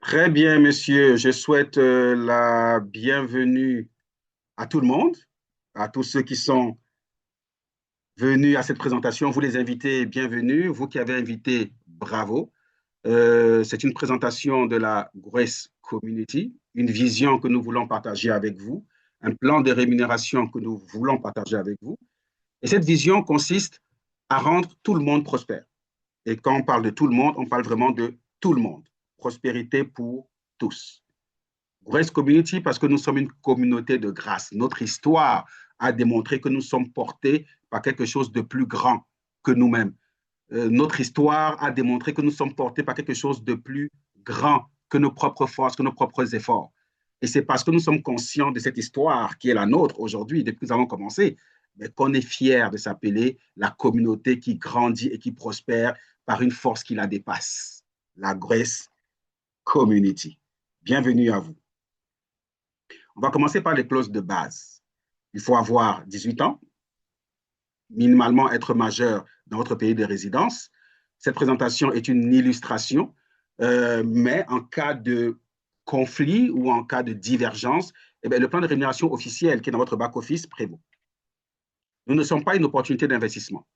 Très bien, monsieur. Je souhaite la bienvenue à tout le monde, à tous ceux qui sont venus à cette présentation. Vous les invitez, bienvenue. Vous qui avez invité, bravo. C'est une présentation de la Grace Community, une vision que nous voulons partager avec vous, un plan de rémunération que nous voulons partager avec vous. Et cette vision consiste à rendre tout le monde prospère. Et quand on parle de tout le monde, on parle vraiment de tout le monde. Prospérité pour tous. Grace Community parce que nous sommes une communauté de grâce. Notre histoire a démontré que nous sommes portés par quelque chose de plus grand que nous-mêmes. Notre histoire a démontré que nous sommes portés par quelque chose de plus grand que nos propres forces, que nos propres efforts. Et c'est parce que nous sommes conscients de cette histoire qui est la nôtre aujourd'hui, depuis que nous avons commencé, mais qu'on est fiers de s'appeler la communauté qui grandit et qui prospère par une force qui la dépasse, la Grace Community. Bienvenue à vous. On va commencer par les clauses de base. Il faut avoir 18 ans, minimalement être majeur dans votre pays de résidence. Cette présentation est une illustration, mais en cas de conflit ou en cas de divergence, eh bien, le plan de rémunération officiel qui est dans votre back-office prévaut. Nous ne sommes pas une opportunité d'investissement.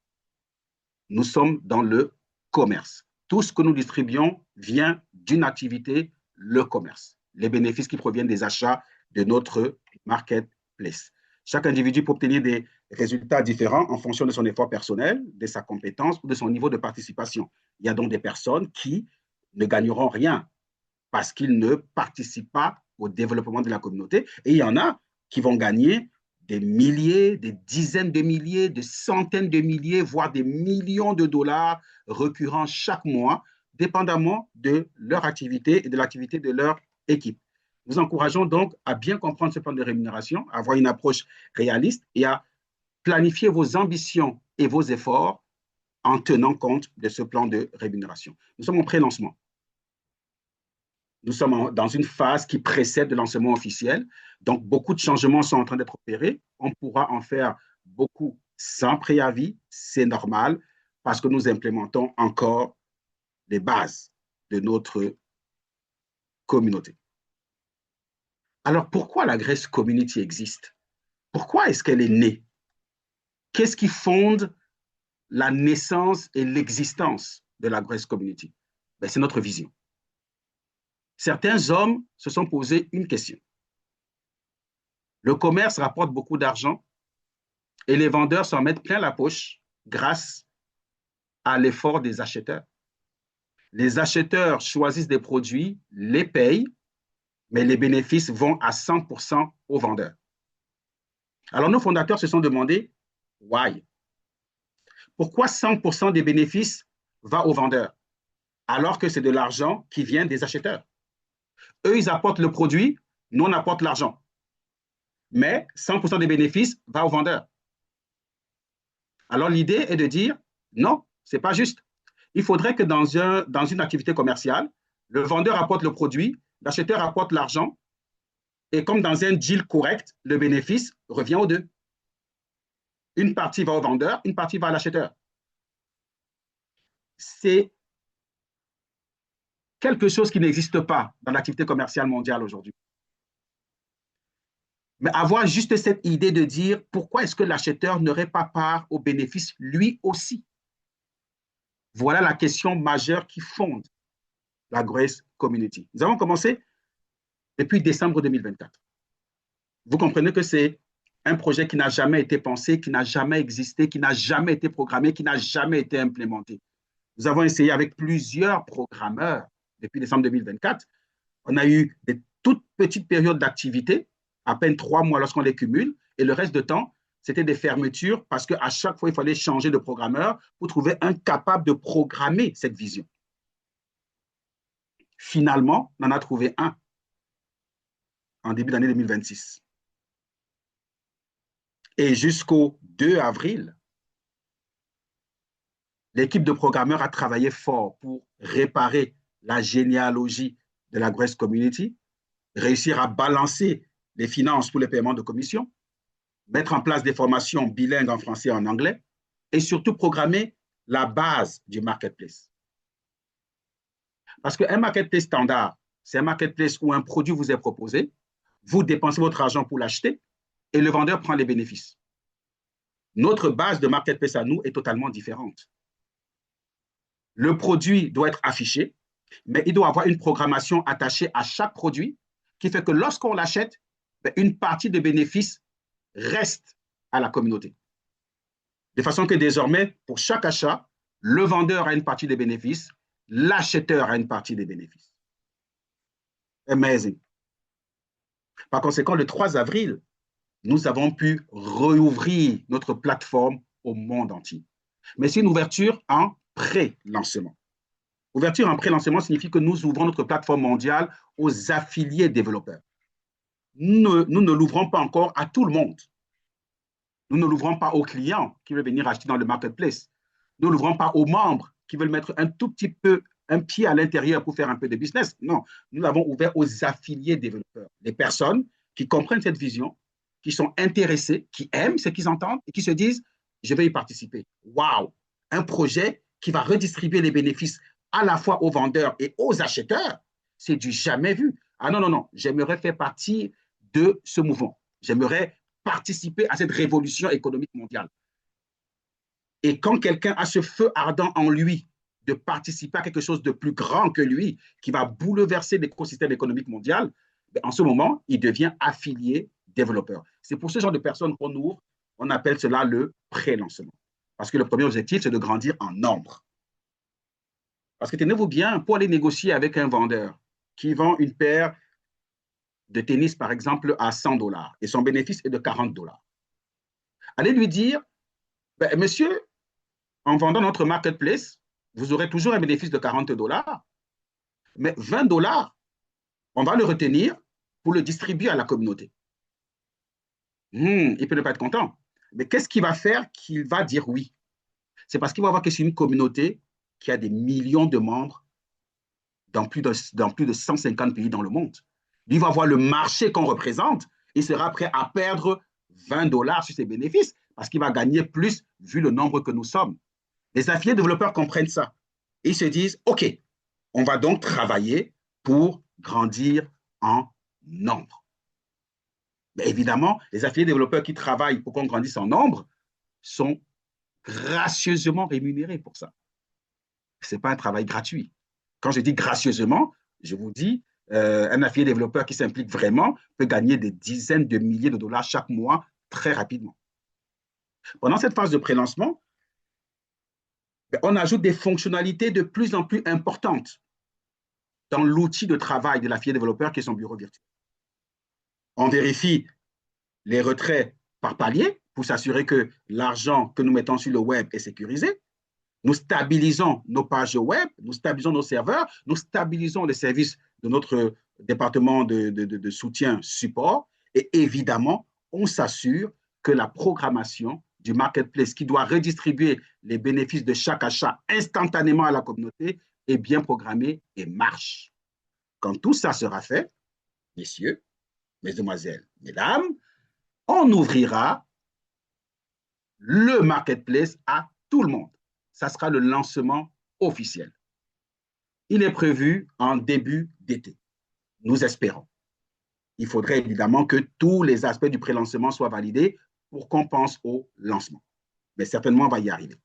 Nous sommes dans le commerce. Tout ce que nous distribuons vient d'une activité, le commerce. Les bénéfices qui proviennent des achats de notre marketplace. Chaque individu peut obtenir des résultats différents en fonction de son effort personnel, de sa compétence ou de son niveau de participation. Il y a donc des personnes qui ne gagneront rien parce qu'ils ne participent pas au développement de la communauté. Et il y en a qui vont gagner des milliers, des dizaines de milliers, des centaines de milliers, voire des millions de dollars récurrents chaque mois, dépendamment de leur activité et de l'activité de leur équipe. Nous encourageons donc à bien comprendre ce plan de rémunération, à avoir une approche réaliste et à planifier vos ambitions et vos efforts en tenant compte de ce plan de rémunération. Nous sommes en pré-lancement. Nous sommes dans une phase qui précède le lancement officiel. Donc, beaucoup de changements sont en train d'être opérés. On pourra en faire beaucoup sans préavis. C'est normal parce que nous implémentons encore les bases de notre communauté. Alors, pourquoi la Grace Community existe? Pourquoi est-ce qu'elle est née? Qu'est-ce qui fonde la naissance et l'existence de la Grace Community? Ben, c'est notre vision. Certains hommes se sont posé une question. Le commerce rapporte beaucoup d'argent et les vendeurs s'en mettent plein la poche grâce à l'effort des acheteurs. Les acheteurs choisissent des produits, les payent, mais les bénéfices vont à 100% aux vendeurs. Alors nos fondateurs se sont demandé, why? Pourquoi 100% des bénéfices va aux vendeurs alors que c'est de l'argent qui vient des acheteurs? Eux, ils apportent le produit, nous, on apporte l'argent. Mais 100% des bénéfices va aux vendeurs. Alors l'idée est de dire, non, ce n'est pas juste. Il faudrait que dans une activité commerciale, le vendeur apporte le produit, l'acheteur apporte l'argent, et comme dans un deal correct, le bénéfice revient aux deux. Une partie va au vendeur, une partie va à l'acheteur. C'est quelque chose qui n'existe pas dans l'activité commerciale mondiale aujourd'hui. Mais avoir juste cette idée de dire pourquoi est-ce que l'acheteur n'aurait pas part au bénéfice lui aussi? Voilà la question majeure qui fonde la Grace Community. Nous avons commencé depuis décembre 2024. Vous comprenez que c'est un projet qui n'a jamais été pensé, qui n'a jamais existé, qui n'a jamais été programmé, qui n'a jamais été implémenté. Nous avons essayé avec plusieurs programmeurs depuis décembre 2024. On a eu des toutes petites périodes d'activité, à peine 3 mois lorsqu'on les cumule, et le reste de temps, c'était des fermetures parce qu'à chaque fois, il fallait changer de programmeur pour trouver un capable de programmer cette vision. Finalement, on en a trouvé un en début d'année 2026. Et jusqu'au 2 avril, l'équipe de programmeurs a travaillé fort pour réparer la généalogie de la Grace Community, réussir à balancer les finances pour les paiements de commission, mettre en place des formations bilingues en français et en anglais, et surtout programmer la base du marketplace. Parce qu'un marketplace standard, c'est un marketplace où un produit vous est proposé, vous dépensez votre argent pour l'acheter et le vendeur prend les bénéfices. Notre base de marketplace à nous est totalement différente. Le produit doit être affiché, mais il doit avoir une programmation attachée à chaque produit qui fait que lorsqu'on l'achète, une partie des bénéfices reste à la communauté. De façon que désormais, pour chaque achat, le vendeur a une partie des bénéfices, l'acheteur a une partie des bénéfices. Amazing. Par conséquent, le 3 avril, nous avons pu rouvrir notre plateforme au monde entier. Mais c'est une ouverture en pré-lancement. Ouverture en pré-lancement signifie que nous ouvrons notre plateforme mondiale aux affiliés développeurs. Nous ne l'ouvrons pas encore à tout le monde. Nous ne l'ouvrons pas aux clients qui veulent venir acheter dans le marketplace. Nous ne l'ouvrons pas aux membres qui veulent mettre un tout petit peu un pied à l'intérieur pour faire un peu de business. Non, nous l'avons ouvert aux affiliés développeurs, les personnes qui comprennent cette vision, qui sont intéressées, qui aiment ce qu'ils entendent et qui se disent, je vais y participer. Waouh, un projet qui va redistribuer les bénéfices à la fois aux vendeurs et aux acheteurs, c'est du jamais vu. Ah non, non, non, j'aimerais faire partie de ce mouvement. J'aimerais participer à cette révolution économique mondiale. Et quand quelqu'un a ce feu ardent en lui de participer à quelque chose de plus grand que lui, qui va bouleverser l'écosystème économique mondial, en ce moment, il devient affilié développeur. C'est pour ce genre de personnes qu'on ouvre, on appelle cela le pré-lancement. Parce que le premier objectif, c'est de grandir en nombre. Parce que tenez-vous bien, pour aller négocier avec un vendeur qui vend une paire de tennis, par exemple, à 100 $ et son bénéfice est de 40 $. Allez lui dire, monsieur, en vendant notre marketplace, vous aurez toujours un bénéfice de 40 $, mais 20 $, on va le retenir pour le distribuer à la communauté. Il peut ne pas être content. Mais qu'est-ce qu'il va faire qu'il va dire oui? C'est parce qu'il va voir que c'est une communauté qui a des millions de membres dans plus de 150 pays dans le monde. Lui va voir le marché qu'on représente, il sera prêt à perdre 20 $ sur ses bénéfices parce qu'il va gagner plus vu le nombre que nous sommes. Les affiliés développeurs comprennent ça. Ils se disent, OK, on va donc travailler pour grandir en nombre. Mais évidemment, les affiliés développeurs qui travaillent pour qu'on grandisse en nombre sont gracieusement rémunérés pour ça. Ce n'est pas un travail gratuit. Quand je dis gracieusement, je vous dis, un affilié développeur qui s'implique vraiment peut gagner des dizaines de milliers de dollars chaque mois très rapidement. Pendant cette phase de pré-lancement, on ajoute des fonctionnalités de plus en plus importantes dans l'outil de travail de l'affilié développeur qui est son bureau virtuel. On vérifie les retraits par palier pour s'assurer que l'argent que nous mettons sur le web est sécurisé. Nous stabilisons nos pages web, nous stabilisons nos serveurs, nous stabilisons les services de notre département de soutien support et évidemment, on s'assure que la programmation du marketplace qui doit redistribuer les bénéfices de chaque achat instantanément à la communauté est bien programmée et marche. Quand tout ça sera fait, messieurs, mesdemoiselles, mesdames, on ouvrira le marketplace à tout le monde. Ça sera le lancement officiel. Il est prévu en début d'été. Nous espérons. Il faudrait évidemment que tous les aspects du pré-lancement soient validés pour qu'on pense au lancement. Mais certainement, on va y arriver.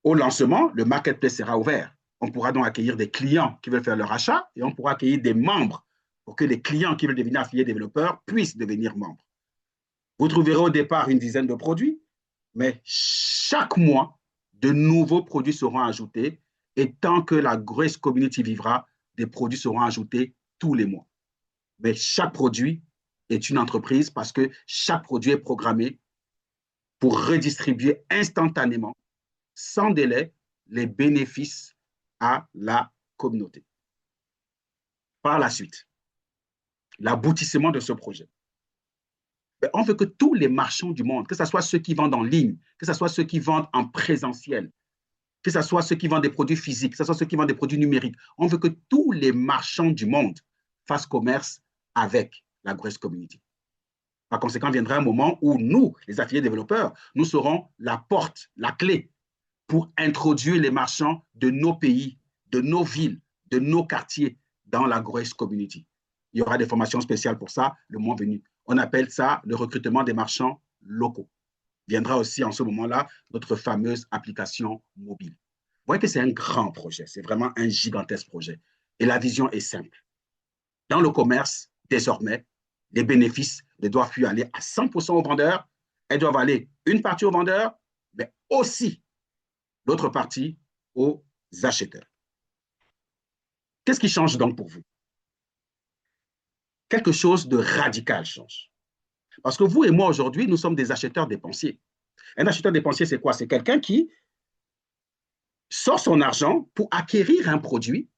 Au lancement, le marketplace sera ouvert. On pourra donc accueillir des clients qui veulent faire leur achat et on pourra accueillir des membres pour que les clients qui veulent devenir affiliés développeurs puissent devenir membres. Vous trouverez au départ une dizaine de produits, mais chaque mois, de nouveaux produits seront ajoutés et tant que la Grace Community vivra, des produits seront ajoutés tous les mois. Mais chaque produit est une entreprise parce que chaque produit est programmé pour redistribuer instantanément, sans délai, les bénéfices à la communauté. Par la suite, l'aboutissement de ce projet. On veut que tous les marchands du monde, que ce soit ceux qui vendent en ligne, que ce soit ceux qui vendent en présentiel, que ce soit ceux qui vendent des produits physiques, que ce soit ceux qui vendent des produits numériques, on veut que tous les marchands du monde fassent commerce avec la Grace Community. Par conséquent, viendra un moment où nous, les affiliés développeurs, nous serons la porte, la clé pour introduire les marchands de nos pays, de nos villes, de nos quartiers dans la Grace Community. Il y aura des formations spéciales pour ça le mois venu. On appelle ça le recrutement des marchands locaux. Viendra aussi en ce moment-là notre fameuse application mobile. Vous voyez que c'est un grand projet, c'est vraiment un gigantesque projet. Et la vision est simple. Dans le commerce, désormais, les bénéfices ne doivent plus aller à 100% aux vendeurs, elles doivent aller une partie aux vendeurs, mais aussi l'autre partie aux acheteurs. Qu'est-ce qui change donc pour vous? Quelque chose de radical change. Parce que vous et moi, aujourd'hui, nous sommes des acheteurs dépensiers. Un acheteur dépensier, c'est quoi? C'est quelqu'un qui sort son argent pour acquérir un produit,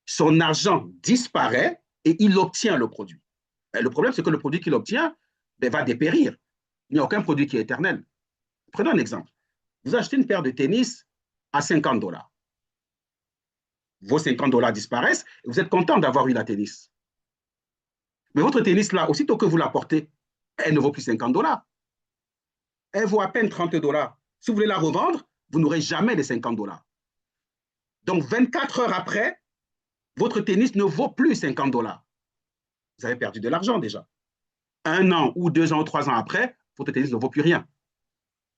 son argent disparaît et il obtient le produit. Et le problème, c'est que le produit qu'il obtient va dépérir. Il n'y a aucun produit qui est éternel. Prenons un exemple. Vous achetez une paire de tennis à 50 dollars. Vos 50 dollars disparaissent et vous êtes content d'avoir eu la tennis. Mais votre tennis, là, aussitôt que vous la portez, elle ne vaut plus 50 dollars. Elle vaut à peine 30 dollars. Si vous voulez la revendre, vous n'aurez jamais les 50 dollars. Donc, 24 heures après, votre tennis ne vaut plus 50 dollars. Vous avez perdu de l'argent déjà. 1 an ou 2 ans ou 3 ans après, votre tennis ne vaut plus rien.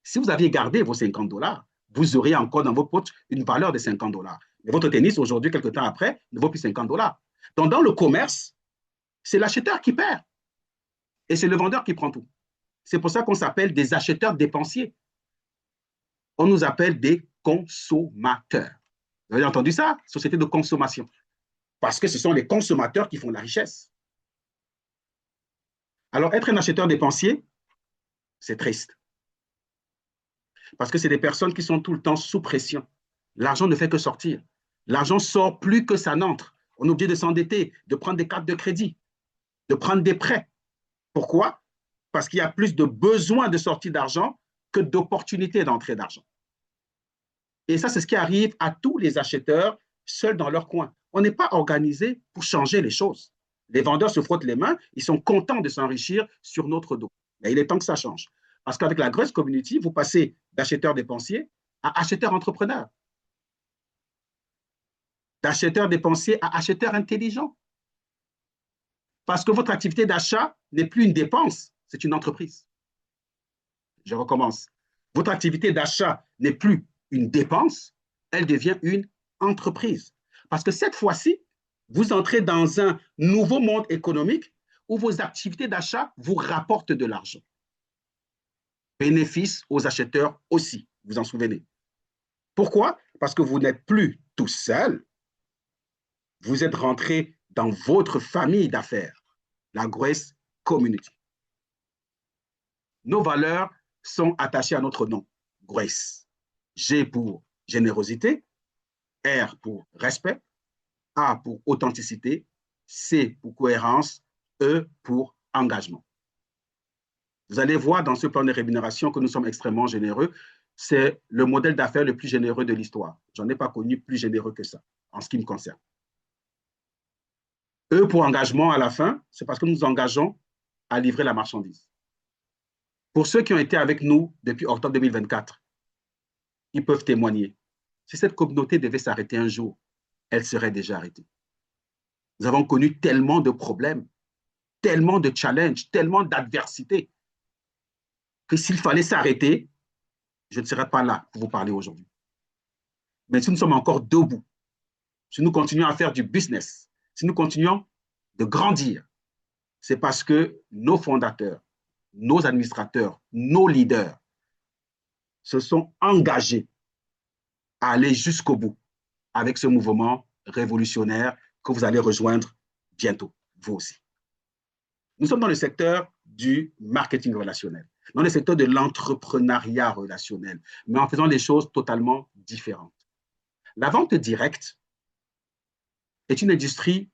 Si vous aviez gardé vos 50 dollars, vous auriez encore dans vos poches une valeur de 50 dollars. Mais votre tennis, aujourd'hui, quelques temps après, ne vaut plus 50 dollars. Donc, dans le commerce, c'est l'acheteur qui perd. Et c'est le vendeur qui prend tout. C'est pour ça qu'on s'appelle des acheteurs dépensiers. On nous appelle des consommateurs. Vous avez entendu ça? Société de consommation. Parce que ce sont les consommateurs qui font la richesse. Alors, être un acheteur dépensier, c'est triste. Parce que c'est des personnes qui sont tout le temps sous pression. L'argent ne fait que sortir. L'argent sort plus que ça n'entre. On est obligé de s'endetter, de prendre des cartes de crédit, de prendre des prêts. Pourquoi? Parce qu'il y a plus de besoins de sortie d'argent que d'opportunités d'entrée d'argent. Et ça, c'est ce qui arrive à tous les acheteurs seuls dans leur coin. On n'est pas organisé pour changer les choses. Les vendeurs se frottent les mains, ils sont contents de s'enrichir sur notre dos. Mais il est temps que ça change. Parce qu'avec la Grace Community, vous passez d'acheteur dépensier à acheteur entrepreneur, d'acheteur dépensier à acheteur intelligent. Parce que votre activité d'achat n'est plus une dépense, c'est une entreprise. Je recommence. Votre activité d'achat n'est plus une dépense, elle devient une entreprise. Parce que cette fois-ci, vous entrez dans un nouveau monde économique où vos activités d'achat vous rapportent de l'argent. Bénéfice aux acheteurs aussi, vous en souvenez. Pourquoi? Parce que vous n'êtes plus tout seul, vous êtes rentré dans votre famille d'affaires, la Grace Community. Nos valeurs sont attachées à notre nom, Grace. G pour générosité, R pour respect, A pour authenticité, C pour cohérence, E pour engagement. Vous allez voir dans ce plan de rémunération que nous sommes extrêmement généreux. C'est le modèle d'affaires le plus généreux de l'histoire. Je n'en ai pas connu plus généreux que ça, en ce qui me concerne. E pour engagement à la fin, c'est parce que nous nous engageons à livrer la marchandise. Pour ceux qui ont été avec nous depuis octobre 2024, ils peuvent témoigner. Si cette communauté devait s'arrêter un jour, elle serait déjà arrêtée. Nous avons connu tellement de problèmes, tellement de challenges, tellement d'adversités, que s'il fallait s'arrêter, je ne serais pas là pour vous parler aujourd'hui. Mais si nous sommes encore debout, si nous continuons à faire du business, si nous continuons de grandir, c'est parce que nos fondateurs, nos administrateurs, nos leaders se sont engagés à aller jusqu'au bout avec ce mouvement révolutionnaire que vous allez rejoindre bientôt, vous aussi. Nous sommes dans le secteur du marketing relationnel, dans le secteur de l'entrepreneuriat relationnel, mais en faisant des choses totalement différentes. La vente directe est une industrie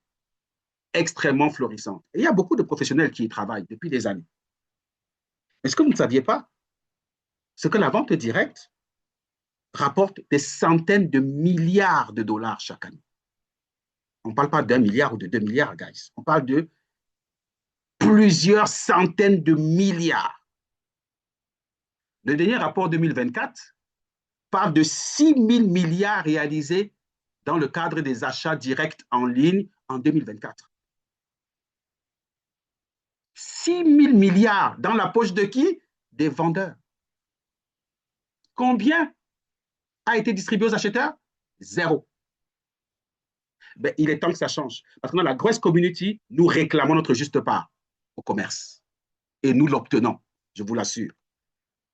extrêmement florissante. Et il y a beaucoup de professionnels qui y travaillent depuis des années. Mais ce que vous ne saviez pas, c'est que la vente directe rapporte des centaines de milliards de dollars chaque année. On ne parle pas d'1 milliard ou de 2 milliards, guys. On parle de plusieurs centaines de milliards. Le dernier rapport 2024 parle de 6 000 milliards réalisés dans le cadre des achats directs en ligne en 2024. 6 000 milliards dans la poche de qui? Des vendeurs. Combien a été distribué aux acheteurs? Zéro. Ben, il est temps que ça change. Parce que dans la Grosse Community, nous réclamons notre juste part au commerce. Et nous l'obtenons, je vous l'assure.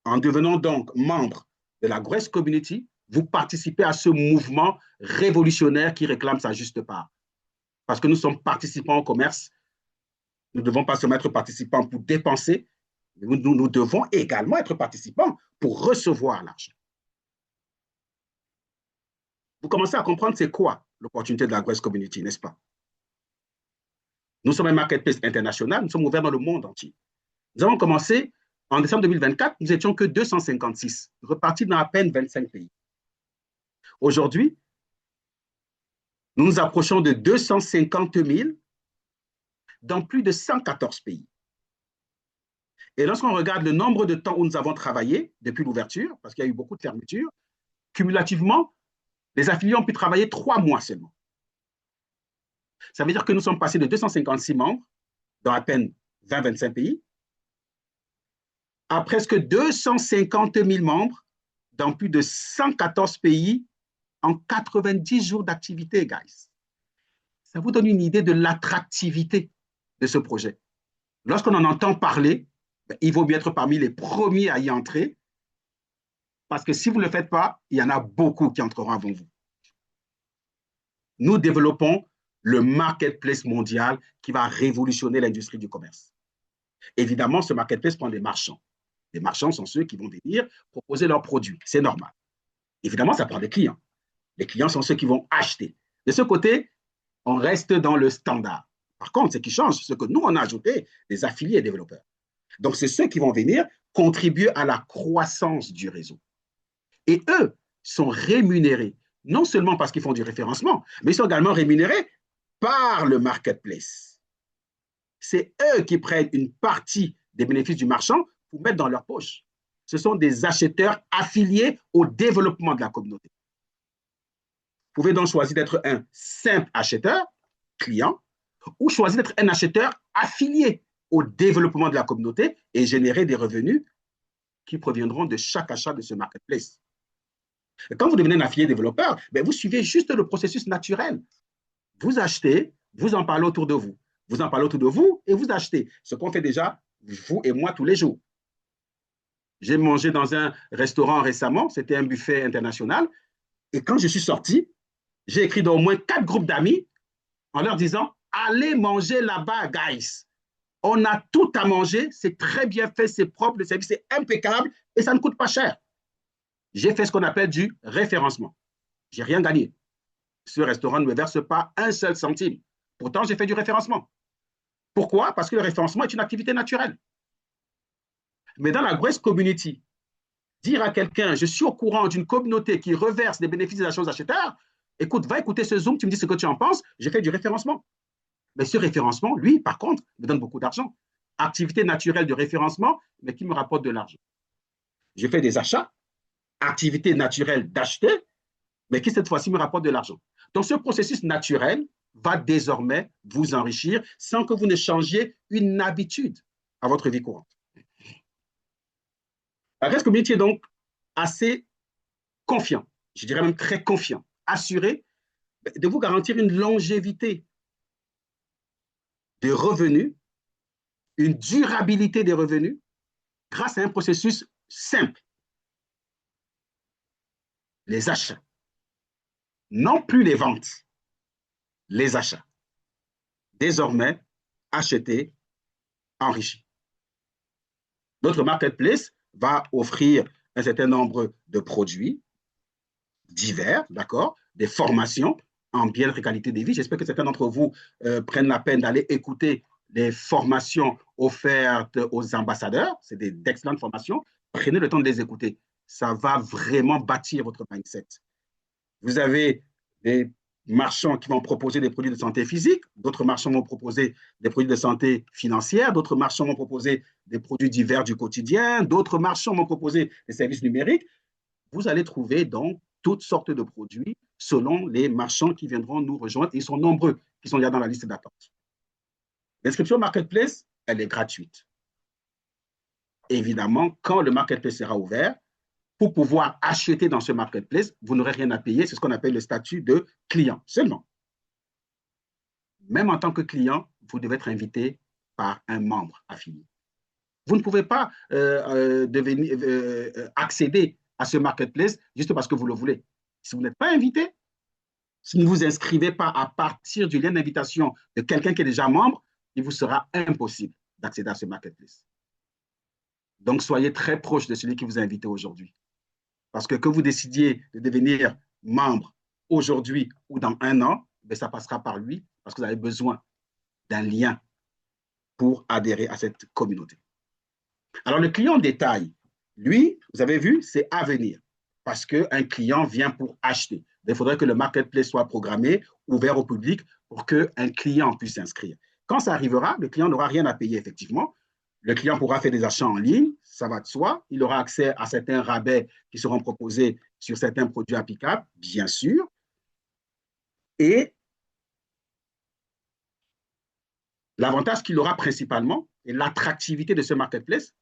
En devenant donc membre de la Grosse Community, vous participez à ce mouvement révolutionnaire qui réclame sa juste part. Parce que nous sommes participants au commerce, nous ne devons pas seulement être participants pour dépenser, mais nous devons également être participants pour recevoir l'argent. Vous commencez à comprendre c'est quoi l'opportunité de la Grosse Community, n'est-ce pas? Nous sommes un marketplace international, nous sommes ouverts dans le monde entier. Nous avons commencé en décembre 2024, nous n'étions que 256, repartis dans à peine 25 pays. Aujourd'hui, nous nous approchons de 250 000 dans plus de 114 pays. Et lorsqu'on regarde le nombre de temps où nous avons travaillé depuis l'ouverture, parce qu'il y a eu beaucoup de fermetures, cumulativement, les affiliés ont pu travailler 3 mois seulement. Ça veut dire que nous sommes passés de 256 membres dans à peine 20-25 pays à presque 250 000 membres dans plus de 114 pays en 90 jours d'activité, guys. Ça vous donne une idée de l'attractivité de ce projet. Lorsqu'on en entend parler, il vaut mieux être parmi les premiers à y entrer, parce que si vous ne le faites pas, il y en a beaucoup qui entreront avant vous. Nous développons le marketplace mondial qui va révolutionner l'industrie du commerce. Évidemment, ce marketplace prend des marchands. Les marchands sont ceux qui vont venir proposer leurs produits. C'est normal. Évidemment, ça prend des clients. Les clients sont ceux qui vont acheter. De ce côté, on reste dans le standard. Par contre, ce qui change, c'est que nous, on a ajouté des affiliés et développeurs. Donc, c'est ceux qui vont venir contribuer à la croissance du réseau. Et eux sont rémunérés, non seulement parce qu'ils font du référencement, mais ils sont également rémunérés par le marketplace. C'est eux qui prennent une partie des bénéfices du marchand pour mettre dans leur poche. Ce sont des acheteurs affiliés au développement de la communauté. Vous pouvez donc choisir d'être un simple acheteur, client, ou choisir d'être un acheteur affilié au développement de la communauté et générer des revenus qui proviendront de chaque achat de ce marketplace. Et quand vous devenez un affilié développeur, vous suivez juste le processus naturel. Vous achetez, vous en parlez autour de vous. Vous en parlez autour de vous et vous achetez. Ce qu'on fait déjà, vous et moi, tous les jours. J'ai mangé dans un restaurant récemment, c'était un buffet international, et quand je suis sorti, j'ai écrit dans au moins 4 groupes d'amis en leur disant « Allez manger là-bas, guys. On a tout à manger, c'est très bien fait, c'est propre, le service est impeccable et ça ne coûte pas cher. » J'ai fait ce qu'on appelle du référencement. Je n'ai rien gagné. Ce restaurant ne me verse pas un seul centime. Pourtant, j'ai fait du référencement. Pourquoi? Parce que le référencement est une activité naturelle. Mais dans la Grosse Community, dire à quelqu'un, je suis au courant d'une communauté qui reverse des bénéfices des achats aux acheteurs, écoute, va écouter ce Zoom, tu me dis ce que tu en penses, j'ai fait du référencement. Mais ce référencement, lui, par contre, me donne beaucoup d'argent. Activité naturelle de référencement, mais qui me rapporte de l'argent. J'ai fait des achats, activité naturelle d'acheter, mais qui cette fois-ci me rapporte de l'argent. Donc ce processus naturel va désormais vous enrichir sans que vous ne changiez une habitude à votre vie courante. La Grosse Community est donc assez confiant, je dirais même très confiant, assuré de vous garantir une longévité des revenus, une durabilité des revenus grâce à un processus simple. Les achats. Non plus les ventes, les achats. Désormais, acheter, enrichi. Notre marketplace va offrir un certain nombre de produits divers, d'accord, des formations en bien-être et qualité de vie. J'espère que certains d'entre vous prennent la peine d'aller écouter les formations offertes aux ambassadeurs. C'est d'excellentes formations. Prenez le temps de les écouter. Ça va vraiment bâtir votre mindset. Vous avez des marchands qui vont proposer des produits de santé physique, d'autres marchands vont proposer des produits de santé financière, d'autres marchands vont proposer des produits divers du quotidien, d'autres marchands vont proposer des services numériques. Vous allez trouver donc toutes sortes de produits selon les marchands qui viendront nous rejoindre. Ils sont nombreux qui sont déjà dans la liste d'attente. L'inscription Marketplace, elle est gratuite. Évidemment, quand le Marketplace sera ouvert, pour pouvoir acheter dans ce Marketplace, vous n'aurez rien à payer. C'est ce qu'on appelle le statut de client seulement. Même en tant que client, vous devez être invité par un membre affilié. Vous ne pouvez pas accéder à ce Marketplace juste parce que vous le voulez. Si vous n'êtes pas invité, si vous ne vous inscrivez pas à partir du lien d'invitation de quelqu'un qui est déjà membre, il vous sera impossible d'accéder à ce Marketplace. Donc, soyez très proche de celui qui vous a invité aujourd'hui. Parce que vous décidiez de devenir membre aujourd'hui ou dans un an, ben ça passera par lui parce que vous avez besoin d'un lien pour adhérer à cette communauté. Alors, le client détail, lui, vous avez vu, c'est à venir parce qu'un client vient pour acheter. Il faudrait que le marketplace soit programmé, ouvert au public pour qu'un client puisse s'inscrire. Quand ça arrivera, le client n'aura rien à payer, effectivement. Le client pourra faire des achats en ligne, ça va de soi. Il aura accès à certains rabais qui seront proposés sur certains produits applicables, bien sûr. Et l'avantage qu'il aura principalement, et l'attractivité de ce marketplace,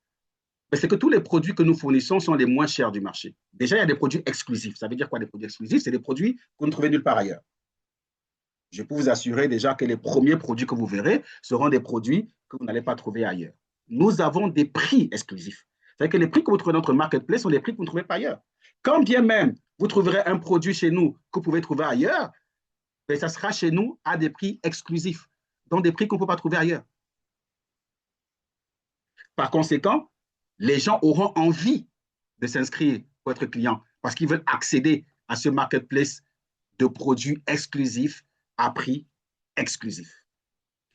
c'est que tous les produits que nous fournissons sont les moins chers du marché. Déjà, il y a des produits exclusifs. Ça veut dire quoi, des produits exclusifs? C'est des produits que vous ne trouvez nulle part ailleurs. Je peux vous assurer déjà que les premiers produits que vous verrez seront des produits que vous n'allez pas trouver ailleurs. Nous avons des prix exclusifs. C'est-à-dire que les prix que vous trouvez dans notre marketplace sont des prix que vous ne trouvez pas ailleurs. Quand bien même vous trouverez un produit chez nous que vous pouvez trouver ailleurs, ça sera chez nous à des prix exclusifs, donc des prix qu'on ne peut pas trouver ailleurs. Par conséquent, les gens auront envie de s'inscrire pour être clients parce qu'ils veulent accéder à ce marketplace de produits exclusifs à prix exclusif.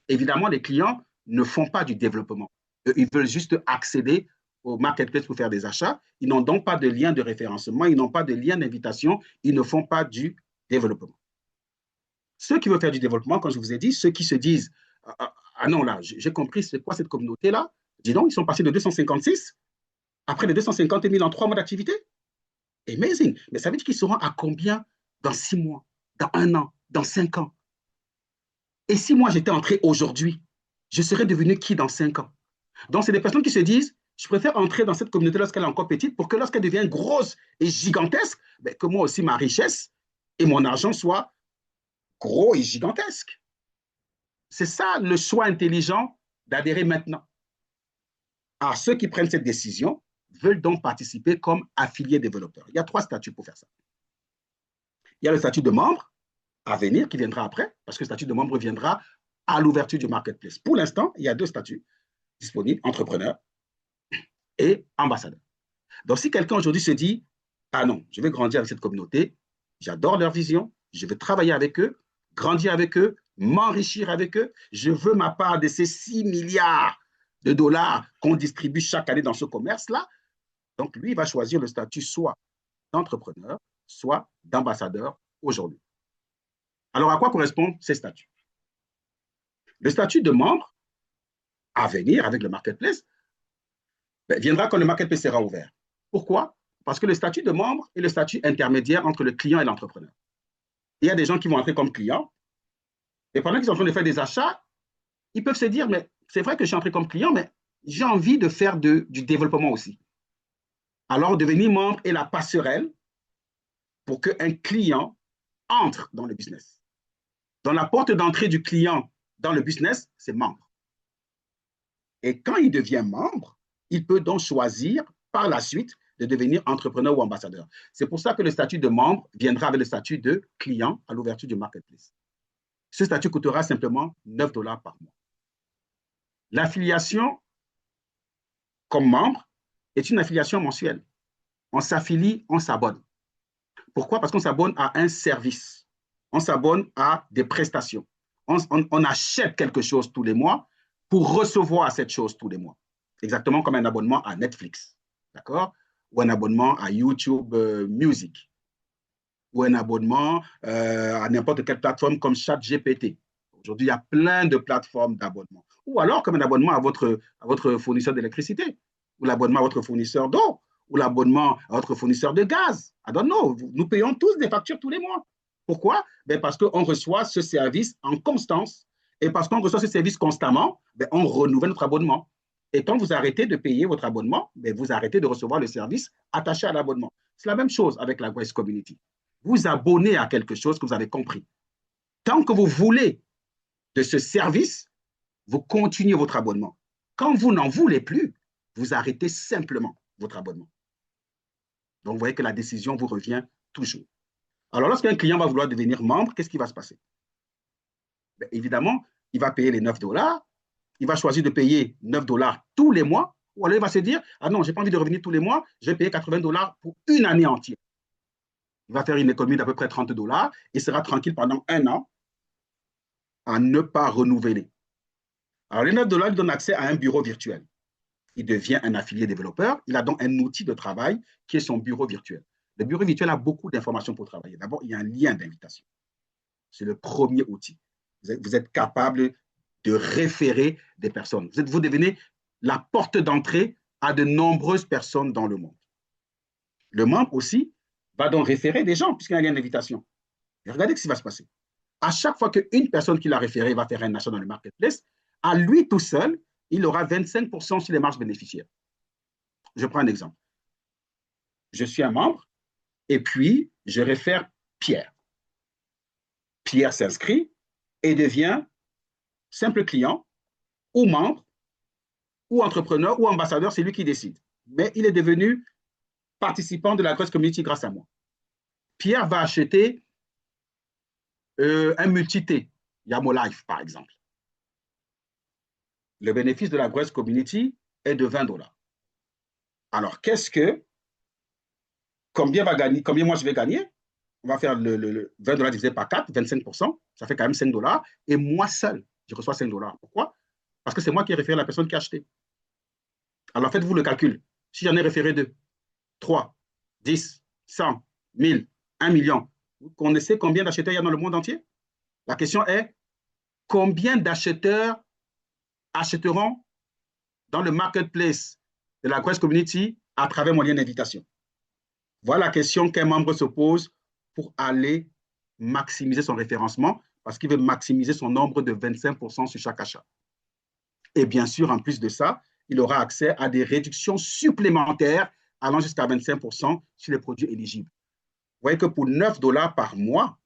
Évidemment, les clients ne font pas du développement. Ils veulent juste accéder au marketplace pour faire des achats. Ils n'ont donc pas de lien de référencement, ils n'ont pas de lien d'invitation, ils ne font pas du développement. Ceux qui veulent faire du développement, comme je vous ai dit, ceux qui se disent ah non, là, j'ai compris, c'est quoi cette communauté-là? Dis donc, ils sont passés de 256 à près de 250 000 en 3 mois d'activité. Amazing. Mais ça veut dire qu'ils seront à combien dans 6 mois, dans 1 an, dans 5 ans? Et si moi j'étais entré aujourd'hui, je serais devenu qui dans 5 ans? Donc, c'est des personnes qui se disent, je préfère entrer dans cette communauté lorsqu'elle est encore petite pour que lorsqu'elle devient grosse et gigantesque, ben, que moi aussi, ma richesse et mon argent soient gros et gigantesques. C'est ça le choix intelligent d'adhérer maintenant. Alors, ceux qui prennent cette décision veulent donc participer comme affiliés développeurs. Il y a 3 statuts pour faire ça. Il y a le statut de membre à venir qui viendra après, parce que le statut de membre viendra à l'ouverture du marketplace. Pour l'instant, il y a 2 statuts disponibles, entrepreneur et ambassadeur. Donc, si quelqu'un aujourd'hui se dit, ah non, je vais grandir avec cette communauté, j'adore leur vision, je veux travailler avec eux, grandir avec eux, m'enrichir avec eux, je veux ma part de ces 6 milliards de dollars qu'on distribue chaque année dans ce commerce-là, donc lui, il va choisir le statut soit d'entrepreneur, soit d'ambassadeur aujourd'hui. Alors, à quoi correspondent ces statuts? Le statut de membre à venir avec le marketplace viendra quand le marketplace sera ouvert. Pourquoi? Parce que le statut de membre est le statut intermédiaire entre le client et l'entrepreneur. Il y a des gens qui vont entrer comme clients, et pendant qu'ils sont en train de faire des achats, ils peuvent se dire, mais c'est vrai que je suis entré comme client, mais j'ai envie de faire du développement aussi. Alors, devenir membre est la passerelle pour qu'un client entre dans le business. Dans la porte d'entrée du client dans le business, c'est membre. Et quand il devient membre, il peut donc choisir par la suite de devenir entrepreneur ou ambassadeur. C'est pour ça que le statut de membre viendra avec le statut de client à l'ouverture du marketplace. Ce statut coûtera simplement 9 $ par mois. L'affiliation comme membre est une affiliation mensuelle. On s'affilie, on s'abonne. Pourquoi? Parce qu'on s'abonne à un service. On s'abonne à des prestations. On achète quelque chose tous les mois pour recevoir cette chose tous les mois. Exactement comme un abonnement à Netflix, d'accord? Ou un abonnement à YouTube Music, ou un abonnement à n'importe quelle plateforme comme ChatGPT. Aujourd'hui, il y a plein de plateformes d'abonnement. Ou alors comme un abonnement à votre fournisseur d'électricité, ou l'abonnement à votre fournisseur d'eau, ou l'abonnement à votre fournisseur de gaz. I don't know. Nous payons tous des factures tous les mois. Pourquoi? Ben parce qu'on reçoit ce service en constance. Et parce qu'on reçoit ce service constamment, ben on renouvelle notre abonnement. Et quand vous arrêtez de payer votre abonnement, ben vous arrêtez de recevoir le service attaché à l'abonnement. C'est la même chose avec la Grace Community. Vous abonnez à quelque chose que vous avez compris. Tant que vous voulez de ce service, vous continuez votre abonnement. Quand vous n'en voulez plus, vous arrêtez simplement votre abonnement. Donc, vous voyez que la décision vous revient toujours. Alors, lorsqu'un client va vouloir devenir membre, qu'est-ce qui va se passer? Bien, évidemment, il va payer les 9 $, il va choisir de payer 9 $ tous les mois, ou alors il va se dire, ah non, je n'ai pas envie de revenir tous les mois, je vais payer 80 $ pour une année entière. Il va faire une économie d'à peu près 30 $ et sera tranquille pendant un an à ne pas renouveler. Alors, les 9 $ lui donnent accès à un bureau virtuel. Il devient un affilié développeur. Il a donc un outil de travail qui est son bureau virtuel. Le bureau virtuel a beaucoup d'informations pour travailler. D'abord, il y a un lien d'invitation. C'est le premier outil. Vous êtes capable de référer des personnes. Vous devenez la porte d'entrée à de nombreuses personnes dans le monde. Le membre aussi va donc référer des gens puisqu'il y a un lien d'invitation. Et regardez ce qui va se passer. À chaque fois qu'une personne qui l'a référé va faire un achat dans le marketplace, à lui tout seul, il aura 25% sur les marges bénéficiaires. Je prends un exemple. Je suis un membre et puis je réfère Pierre. Pierre s'inscrit et devient simple client ou membre ou entrepreneur ou ambassadeur, c'est lui qui décide. Mais il est devenu participant de la Grace Community grâce à moi. Pierre va acheter un multi-T, Yamo Life par exemple. Le bénéfice de la Grace Community est de 20 $. Alors, combien moi je vais gagner? On va faire le 20 $ divisé par 4, 25%, ça fait quand même 5 $. Et moi seul, je reçois 5 $. Pourquoi? Parce que c'est moi qui ai référé la personne qui a acheté. Alors faites-vous le calcul. Si j'en ai référé 2, 3, 10, 100, 1000, 1 million, vous connaissez combien d'acheteurs il y a dans le monde entier? La question est, combien d'acheteurs achèteront dans le marketplace de la Grace Community à travers mon lien d'invitation? Voilà la question qu'un membre se pose pour aller maximiser son référencement parce qu'il veut maximiser son nombre de 25% sur chaque achat. Et bien sûr, en plus de ça, il aura accès à des réductions supplémentaires allant jusqu'à 25% sur les produits éligibles. Vous voyez que pour 9 $ par mois,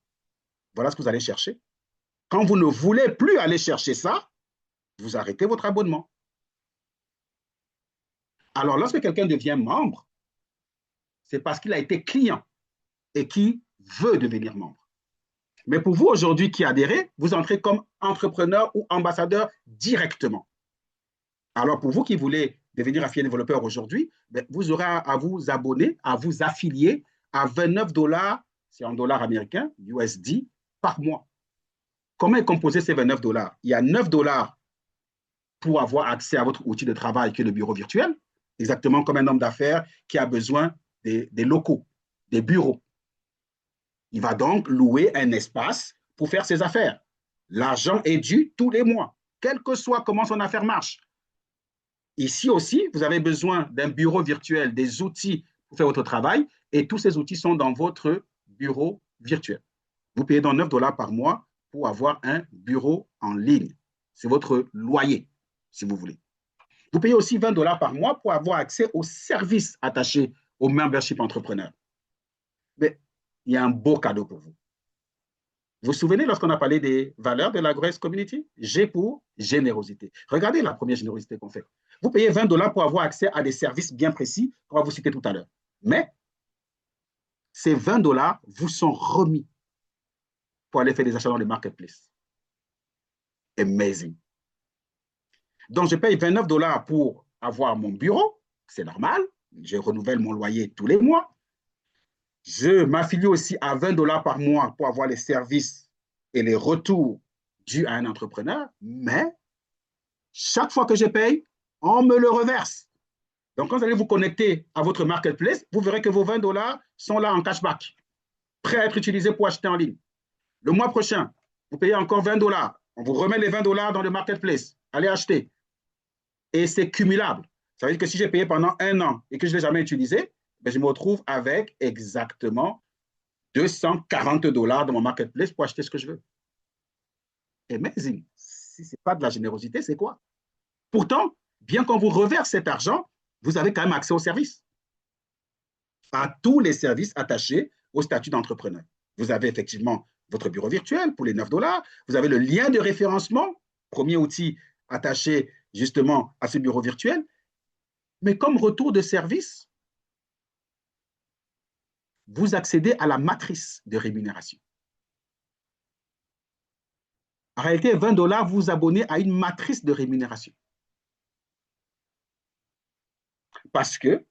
voilà ce que vous allez chercher. Quand vous ne voulez plus aller chercher ça, vous arrêtez votre abonnement. Alors, lorsque quelqu'un devient membre, c'est parce qu'il a été client et qui veut devenir membre. Mais pour vous, aujourd'hui, qui adhérez, vous entrez comme entrepreneur ou ambassadeur directement. Alors, pour vous qui voulez devenir affilié développeur aujourd'hui, vous aurez à vous abonner, à vous affilier à 29 $, c'est en dollars américains, USD, par mois. Comment est composé ces 29 $? Il y a 9 $ pour avoir accès à votre outil de travail qui est le bureau virtuel, exactement comme un homme d'affaires qui a besoin des locaux, des bureaux. Il va donc louer un espace pour faire ses affaires. L'argent est dû tous les mois, quel que soit comment son affaire marche. Ici aussi, vous avez besoin d'un bureau virtuel, des outils pour faire votre travail, et tous ces outils sont dans votre bureau virtuel. Vous payez donc 9 $ par mois pour avoir un bureau en ligne. C'est votre loyer, si vous voulez. Vous payez aussi 20 $ par mois pour avoir accès aux services attachés au membership entrepreneur. Mais il y a un beau cadeau pour vous. Vous vous souvenez lorsqu'on a parlé des valeurs de la Grace Community? G pour générosité. Regardez la première générosité qu'on fait. Vous payez 20 $ pour avoir accès à des services bien précis qu'on va vous citer tout à l'heure. Mais ces 20 $ vous sont remis pour aller faire des achats dans le marketplace. Amazing. Donc, je paye 29 $ pour avoir mon bureau, c'est normal. Je renouvelle mon loyer tous les mois. Je m'affilie aussi à 20 $ par mois pour avoir les services et les retours dus à un entrepreneur, mais chaque fois que je paye, on me le reverse. Donc, quand vous allez vous connecter à votre marketplace, vous verrez que vos 20 $ sont là en cashback, prêts à être utilisés pour acheter en ligne. Le mois prochain, vous payez encore 20 $. On vous remet les 20 $ dans le marketplace. Allez acheter. Et c'est cumulable. Ça veut dire que si j'ai payé pendant un an et que je ne l'ai jamais utilisé, je me retrouve avec exactement $240 dans mon marketplace pour acheter ce que je veux. Amazing. Si ce n'est pas de la générosité, c'est quoi? Pourtant, bien qu'on vous reverse cet argent, vous avez quand même accès aux services, à tous les services attachés au statut d'entrepreneur. Vous avez effectivement votre bureau virtuel pour les $9. Vous avez le lien de référencement, premier outil attaché justement à ce bureau virtuel. Mais comme retour de service, vous accédez à la matrice de rémunération. En réalité, $20, vous vous abonnez à une matrice de rémunération. Parce que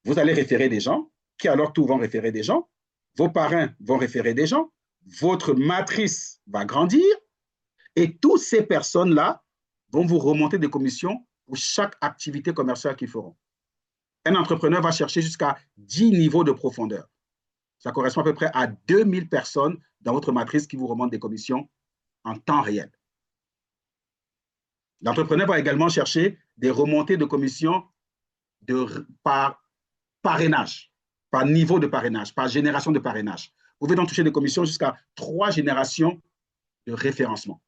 vous allez référer des gens, qui à leur tour vont référer des gens, vos parrains vont référer des gens, votre matrice va grandir, et toutes ces personnes-là vont vous remonter des commissions pour chaque activité commerciale qu'ils feront. Un entrepreneur va chercher jusqu'à 10 niveaux de profondeur. Ça correspond à peu près à 2000 personnes dans votre matrice qui vous remontent des commissions en temps réel. L'entrepreneur va également chercher des remontées de commissions par parrainage, par niveau de parrainage, par génération de parrainage. Vous pouvez donc toucher des commissions jusqu'à 3 générations de référencement.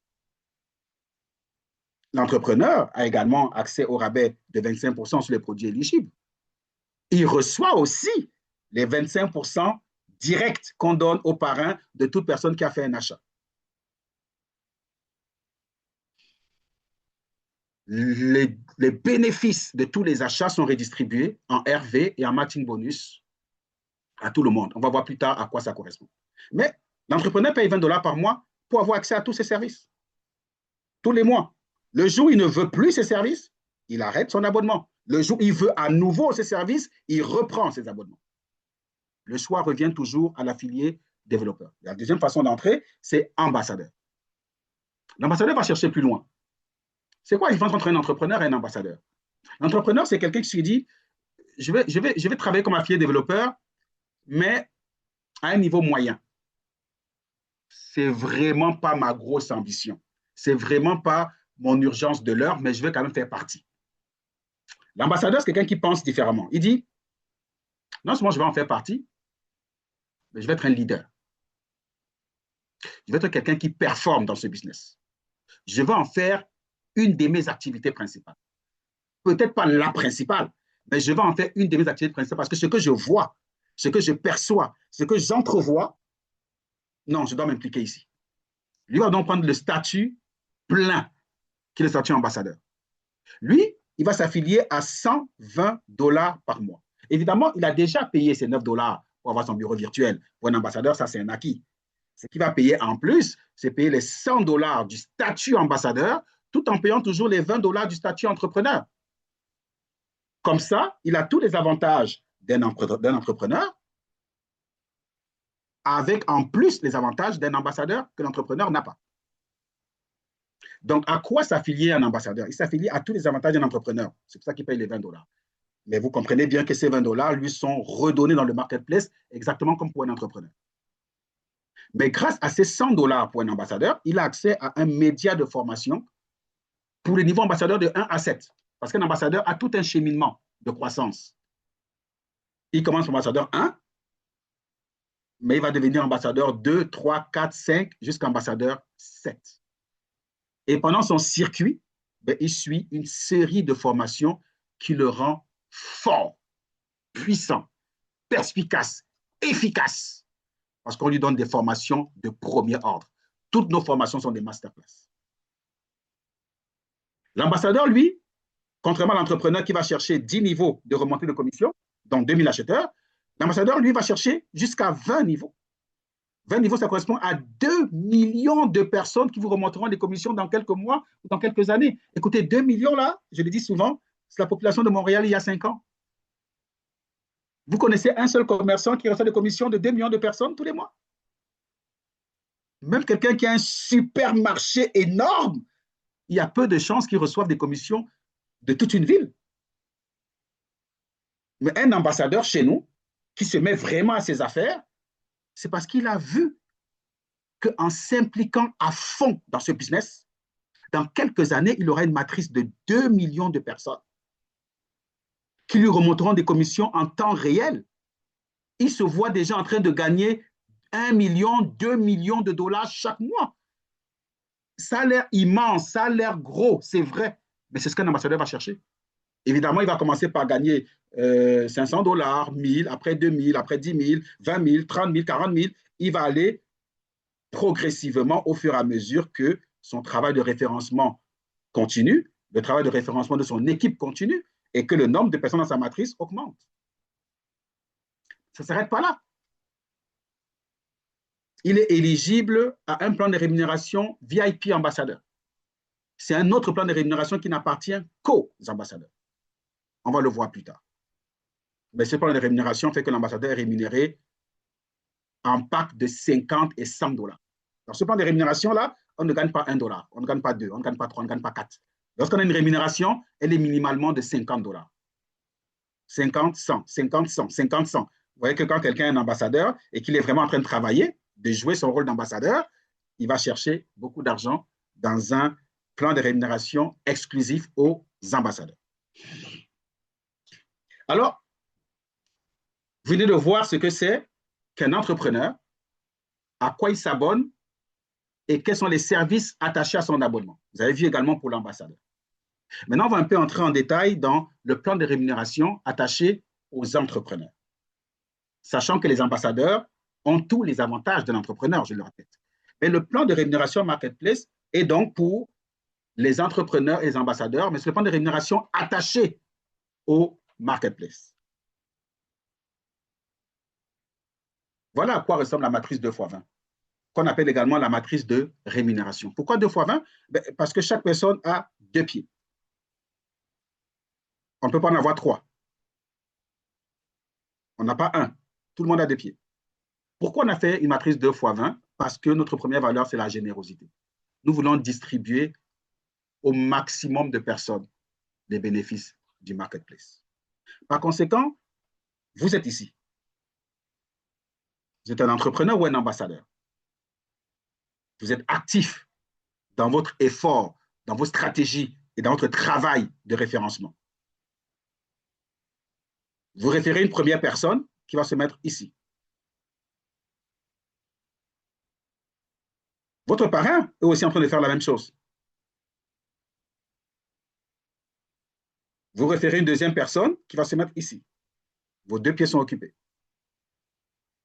L'entrepreneur a également accès au rabais de 25% sur les produits éligibles. Il reçoit aussi les 25% directs qu'on donne aux parrains de toute personne qui a fait un achat. Les bénéfices de tous les achats sont redistribués en RV et en matching bonus à tout le monde. On va voir plus tard à quoi ça correspond. Mais l'entrepreneur paye $20 par mois pour avoir accès à tous ces services. Tous les mois. Le jour où il ne veut plus ces services, il arrête son abonnement. Le jour où il veut à nouveau ces services, il reprend ses abonnements. Le choix revient toujours à l'affilié développeur. La deuxième façon d'entrer, c'est ambassadeur. L'ambassadeur va chercher plus loin. C'est quoi la différence entre un entrepreneur et un ambassadeur? L'entrepreneur, c'est quelqu'un qui se dit, je vais travailler comme affilié développeur, mais à un niveau moyen. C'est vraiment pas ma grosse ambition. C'est vraiment pas mon urgence de l'heure, mais je veux quand même faire partie. L'ambassadeur, c'est quelqu'un qui pense différemment. Il dit, non seulement je vais en faire partie, mais je vais être un leader. Je vais être quelqu'un qui performe dans ce business. Je vais en faire une de mes activités principales. Peut-être pas la principale, mais je vais en faire une de mes activités principales parce que ce que je vois, ce que je perçois, ce que j'entrevois, non, je dois m'impliquer ici. Lui va donc prendre le statut plein, qui est le statut ambassadeur. Lui, il va s'affilier à $120 par mois. Évidemment, il a déjà payé ses $9 pour avoir son bureau virtuel. Pour un ambassadeur, ça, c'est un acquis. Ce qu'il va payer en plus, c'est payer les $100 du statut ambassadeur, tout en payant toujours les $20 du statut entrepreneur. Comme ça, il a tous les avantages d'un entrepreneur, avec en plus les avantages d'un ambassadeur que l'entrepreneur n'a pas. Donc, à quoi s'affilier un ambassadeur? Il s'affilie à tous les avantages d'un entrepreneur. C'est pour ça qu'il paye les $20. Mais vous comprenez bien que ces $20 lui sont redonnés dans le marketplace exactement comme pour un entrepreneur. Mais grâce à ces $100 pour un ambassadeur, il a accès à un média de formation pour le niveau ambassadeur de 1 à 7. Parce qu'un ambassadeur a tout un cheminement de croissance. Il commence ambassadeur 1, mais il va devenir ambassadeur 2, 3, 4, 5, jusqu'à ambassadeur 7. Et pendant son circuit, il suit une série de formations qui le rend fort, puissant, perspicace, efficace, parce qu'on lui donne des formations de premier ordre. Toutes nos formations sont des masterclass. L'ambassadeur, lui, contrairement à l'entrepreneur qui va chercher 10 niveaux de remontée de commission, donc 2000 acheteurs, l'ambassadeur, lui, va chercher jusqu'à 20 niveaux. 20 niveaux, ça correspond à 2 millions de personnes qui vous remonteront des commissions dans quelques mois ou dans quelques années. Écoutez, 2 millions, là, je le dis souvent, c'est la population de Montréal il y a 5 ans. Vous connaissez un seul commerçant qui reçoit des commissions de 2 millions de personnes tous les mois? Même quelqu'un qui a un supermarché énorme, il y a peu de chances qu'il reçoive des commissions de toute une ville. Mais un ambassadeur chez nous, qui se met vraiment à ses affaires, c'est parce qu'il a vu qu'en s'impliquant à fond dans ce business, dans quelques années, il aura une matrice de 2 millions de personnes qui lui remonteront des commissions en temps réel. Il se voit déjà en train de gagner 1 million, 2 millions de dollars chaque mois. Ça a l'air immense, ça a l'air gros, c'est vrai, mais c'est ce qu'un ambassadeur va chercher. Évidemment, il va commencer par gagner 500 dollars, 1000, après 2000, après 10 000, 20 000, 30 000, 40 000. Il va aller progressivement au fur et à mesure que son travail de référencement continue, le travail de référencement de son équipe continue et que le nombre de personnes dans sa matrice augmente. Ça ne s'arrête pas là. Il est éligible à un plan de rémunération VIP ambassadeur. C'est un autre plan de rémunération qui n'appartient qu'aux ambassadeurs. On va le voir plus tard. Mais ce plan de rémunération fait que l'ambassadeur est rémunéré en pack de 50 et 100 dollars. Dans ce plan de rémunération-là, on ne gagne pas 1 dollar, on ne gagne pas 2, on ne gagne pas 3, on ne gagne pas 4. Lorsqu'on a une rémunération, elle est minimalement de 50 dollars. 50, 100, 50, 100, 50, 100. Vous voyez que quand quelqu'un est un ambassadeur et qu'il est vraiment en train de travailler, de jouer son rôle d'ambassadeur, il va chercher beaucoup d'argent dans un plan de rémunération exclusif aux ambassadeurs. Alors, vous venez de voir ce que c'est qu'un entrepreneur, à quoi il s'abonne et quels sont les services attachés à son abonnement. Vous avez vu également pour l'ambassadeur. Maintenant, on va un peu entrer en détail dans le plan de rémunération attaché aux entrepreneurs. Sachant que les ambassadeurs ont tous les avantages de l'entrepreneur, je le répète. Mais le plan de rémunération marketplace est donc pour les entrepreneurs et les ambassadeurs, mais c'est le plan de rémunération attaché au marketplace. Voilà à quoi ressemble la matrice 2x20, qu'on appelle également la matrice de rémunération. Pourquoi 2x20? Parce que chaque personne a 2 pieds. On ne peut pas en avoir 3. On n'a pas 1. Tout le monde a 2 pieds. Pourquoi on a fait une matrice 2x20? Parce que notre première valeur, c'est la générosité. Nous voulons distribuer au maximum de personnes les bénéfices du marketplace. Par conséquent, vous êtes ici. Vous êtes un entrepreneur ou un ambassadeur. Vous êtes actif dans votre effort, dans vos stratégies et dans votre travail de référencement. Vous référez une première personne qui va se mettre ici. Votre parrain est aussi en train de faire la même chose. Vous référez une deuxième personne qui va se mettre ici. Vos 2 pieds sont occupés.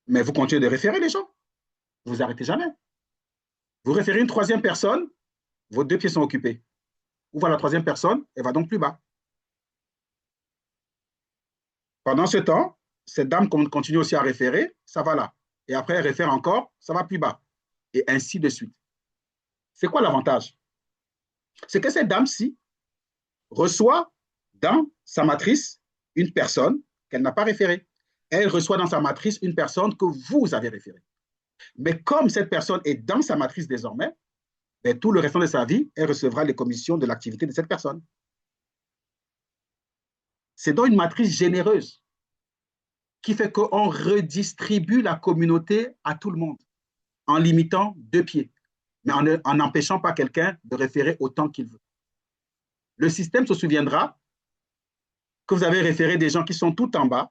Mais vous continuez de référer les gens. Vous n'arrêtez jamais. Vous référez une troisième personne, vos 2 pieds sont occupés. Où va la troisième personne? Elle va donc plus bas. Pendant ce temps, cette dame continue aussi à référer, ça va là. Et après, elle réfère encore, ça va plus bas. Et ainsi de suite. C'est quoi l'avantage? C'est que cette dame-ci reçoit dans sa matrice une personne qu'elle n'a pas référée. Elle reçoit dans sa matrice une personne que vous avez référée. Mais comme cette personne est dans sa matrice désormais, tout le restant de sa vie, elle recevra les commissions de l'activité de cette personne. C'est donc une matrice généreuse qui fait qu'on redistribue la communauté à tout le monde en limitant 2 pieds, mais en n'empêchant pas quelqu'un de référer autant qu'il veut. Le système se souviendra que vous avez référé des gens qui sont tout en bas,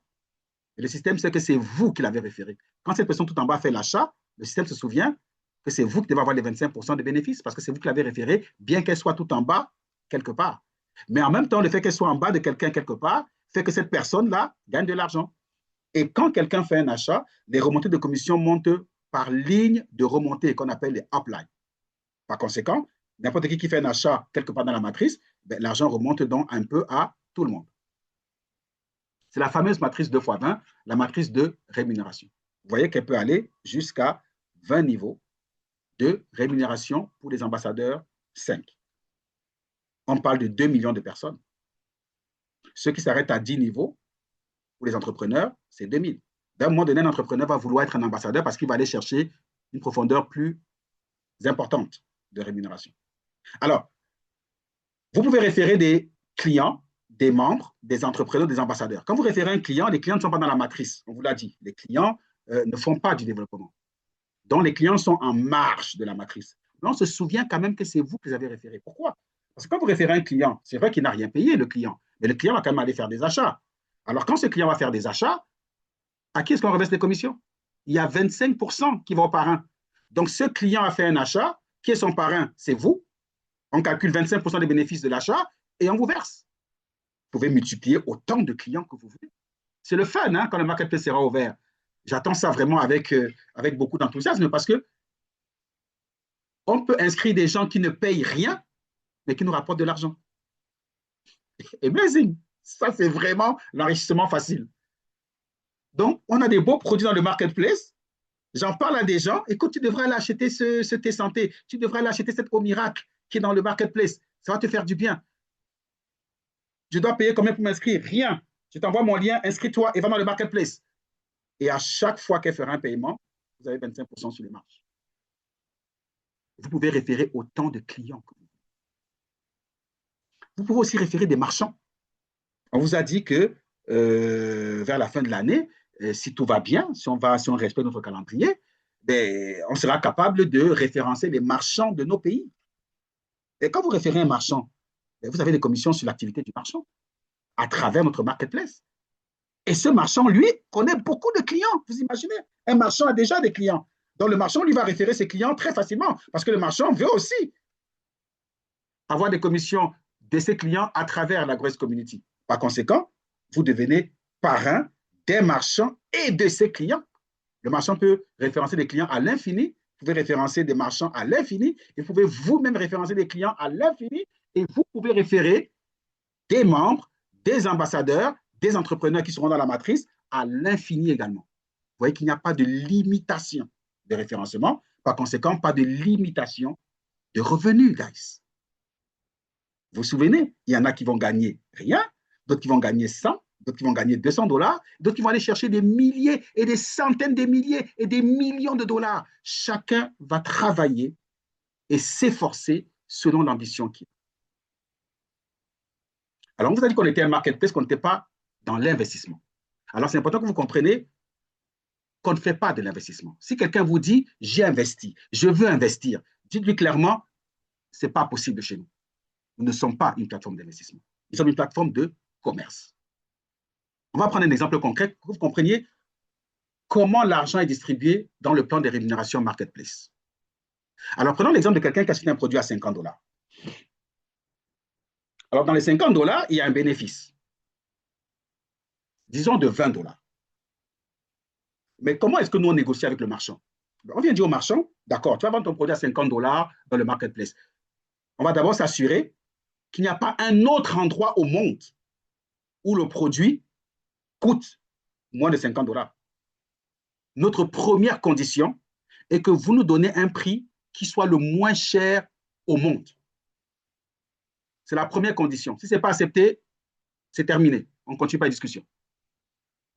et le système sait que c'est vous qui l'avez référé. Quand cette personne tout en bas fait l'achat, le système se souvient que c'est vous qui devez avoir les 25% de bénéfices parce que c'est vous qui l'avez référé, bien qu'elle soit tout en bas quelque part. Mais en même temps, le fait qu'elle soit en bas de quelqu'un quelque part fait que cette personne-là gagne de l'argent. Et quand quelqu'un fait un achat, les remontées de commission montent par ligne de remontée qu'on appelle les uplines. Par conséquent, n'importe qui fait un achat quelque part dans la matrice, l'argent remonte donc un peu à tout le monde. C'est la fameuse matrice 2x20, la matrice de rémunération. Vous voyez qu'elle peut aller jusqu'à 20 niveaux de rémunération pour les ambassadeurs 5. On parle de 2 millions de personnes. Ceux qui s'arrêtent à 10 niveaux, pour les entrepreneurs, c'est 2000. D'un moment donné, un entrepreneur va vouloir être un ambassadeur parce qu'il va aller chercher une profondeur plus importante de rémunération. Alors, vous pouvez référer des clients, des membres, des entrepreneurs, des ambassadeurs. Quand vous référez un client, les clients ne sont pas dans la matrice, on vous l'a dit. Les clients ne font pas du développement. Donc, les clients sont en marge de la matrice. Mais on se souvient quand même que c'est vous qui les avez référés. Pourquoi? Parce que quand vous référez un client, c'est vrai qu'il n'a rien payé, le client, mais le client va quand même aller faire des achats. Alors, quand ce client va faire des achats, à qui est-ce qu'on reverse les commissions? il y a 25% qui vont au parrain. Donc, ce client a fait un achat, qui est son parrain? C'est vous. On calcule 25% des bénéfices de l'achat et on vous verse. Vous pouvez multiplier autant de clients que vous voulez. C'est le fun hein, quand le marketplace sera ouvert. J'attends ça vraiment avec beaucoup d'enthousiasme parce que on peut inscrire des gens qui ne payent rien, mais qui nous rapportent de l'argent. Amazing! Ça, c'est vraiment l'enrichissement facile. Donc, on a des beaux produits dans le marketplace. J'en parle à des gens. Écoute, tu devrais aller acheter ce thé santé. Tu devrais aller acheter cette eau miracle qui est dans le marketplace. Ça va te faire du bien. Je dois payer combien pour m'inscrire? Rien. Je t'envoie mon lien, inscris-toi et va dans le marketplace. Et à chaque fois qu'elle fera un paiement, vous avez 25% sur les marges. Vous pouvez référer autant de clients que vous voulez. Vous pouvez aussi référer des marchands. On vous a dit que vers la fin de l'année, si tout va bien, si on respecte notre calendrier, ben, on sera capable de référencer les marchands de nos pays. Et quand vous référez un marchand, ben, vous avez des commissions sur l'activité du marchand à travers notre marketplace. Et ce marchand, lui, connaît beaucoup de clients. Vous imaginez, un marchand a déjà des clients. Donc, le marchand, lui, va référer ses clients très facilement parce que le marchand veut aussi avoir des commissions de ses clients à travers la Grace Community. Par conséquent, vous devenez parrain des marchands et de ses clients. Le marchand peut référencer des clients à l'infini, vous pouvez référencer des marchands à l'infini, et vous pouvez vous-même référencer des clients à l'infini, et vous pouvez référer des membres, des ambassadeurs, des entrepreneurs qui seront dans la matrice à l'infini également. Vous voyez qu'il n'y a pas de limitation de référencement, par conséquent, pas de limitation de revenus, guys. Vous vous souvenez, il y en a qui vont gagner rien, d'autres qui vont gagner 100, d'autres qui vont gagner $200, d'autres qui vont aller chercher des milliers et des centaines de milliers et des millions de dollars. Chacun va travailler et s'efforcer selon l'ambition qu'il a. Alors, on vous a dit qu'on était un marketplace, qu'on n'était pas dans l'investissement. Alors, c'est important que vous compreniez qu'on ne fait pas de l'investissement. Si quelqu'un vous dit, j'ai investi, je veux investir, dites-lui clairement, ce n'est pas possible chez nous. Nous ne sommes pas une plateforme d'investissement. Nous sommes une plateforme de commerce. On va prendre un exemple concret pour que vous compreniez comment l'argent est distribué dans le plan de rémunération marketplace. Alors, prenons l'exemple de quelqu'un qui achète un produit à $50. Alors, dans les $50, il y a un bénéfice. Disons de $20. Mais comment est-ce que nous, on négocie avec le marchand? On vient dire au marchand, d'accord, tu vas vendre ton produit à $50 dans le marketplace. On va d'abord s'assurer qu'il n'y a pas un autre endroit au monde où le produit coûte moins de $50. Notre première condition est que vous nous donnez un prix qui soit le moins cher au monde. C'est la première condition. Si ce n'est pas accepté, c'est terminé. On ne continue pas la discussion.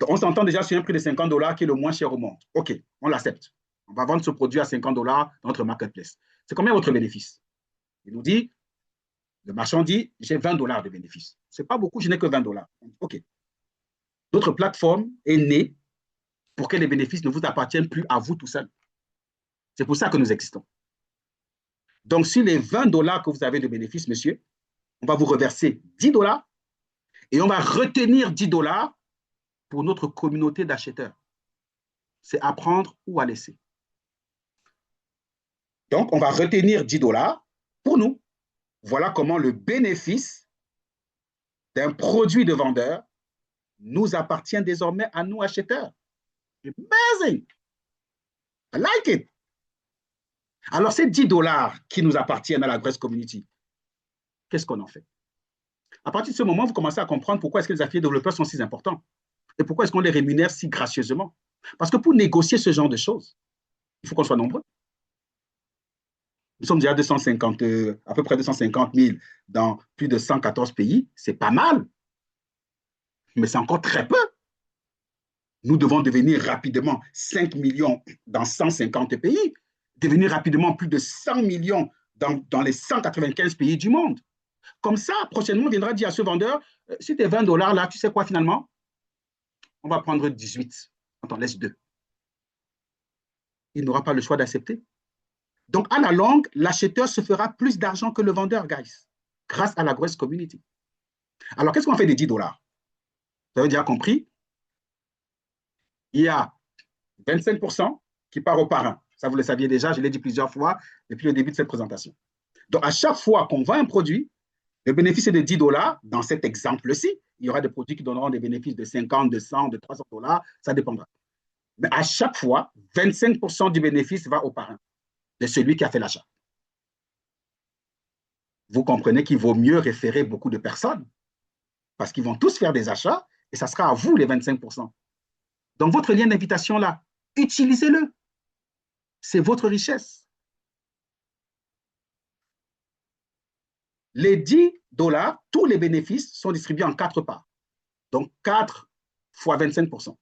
Donc, on s'entend déjà sur un prix de $50 qui est le moins cher au monde. OK, on l'accepte. On va vendre ce produit à $50 dans notre marketplace. C'est combien votre bénéfice? Il nous dit, le marchand dit, j'ai $20 de bénéfice. Ce n'est pas beaucoup, je n'ai que $20. OK. Notre plateforme est née pour que les bénéfices ne vous appartiennent plus à vous tout seul. C'est pour ça que nous existons. Donc, sur les $20 que vous avez de bénéfices, monsieur, on va vous reverser $10 et on va retenir $10 pour notre communauté d'acheteurs. C'est à prendre ou à laisser. Donc, on va retenir $10 pour nous. Voilà comment le bénéfice d'un produit de vendeur nous appartient désormais à nous acheteurs. Amazing! I like it! Alors, ces $10 qui nous appartiennent à la Grace Community, qu'est-ce qu'on en fait? À partir de ce moment, vous commencez à comprendre pourquoi est-ce que les affiliés développeurs sont si importants et pourquoi est-ce qu'on les rémunère si gracieusement. Parce que pour négocier ce genre de choses, il faut qu'on soit nombreux. Nous sommes déjà 250, à peu près 250 000 dans plus de 114 pays. C'est pas mal, mais c'est encore très peu. Nous devons devenir rapidement 5 millions dans 150 pays, devenir rapidement plus de 100 millions dans les 195 pays du monde. Comme ça, prochainement, on viendra dire à ce vendeur, si tes $20 là, tu sais quoi finalement? On va prendre 18, on t'en laisse 2. Il n'aura pas le choix d'accepter. Donc, à la longue, l'acheteur se fera plus d'argent que le vendeur, guys, grâce à la Grace Community. Alors, qu'est-ce qu'on fait des $10? Vous avez déjà compris? Il y a 25% qui part au parrain. Ça, vous le saviez déjà, je l'ai dit plusieurs fois depuis le début de cette présentation. Donc, à chaque fois qu'on vend un produit, le bénéfice est de 10 dollars. Dans cet exemple-ci, il y aura des produits qui donneront des bénéfices de 50, de 100, de 300 dollars. Ça dépendra. Mais à chaque fois, 25% du bénéfice va au parrain de celui qui a fait l'achat. Vous comprenez qu'il vaut mieux référer beaucoup de personnes parce qu'ils vont tous faire des achats et ça sera à vous les 25%. Donc, votre lien d'invitation là, utilisez-le. C'est votre richesse. Les 10 dollars, tous les bénéfices sont distribués en 4 parts. Donc, 4 fois 25%.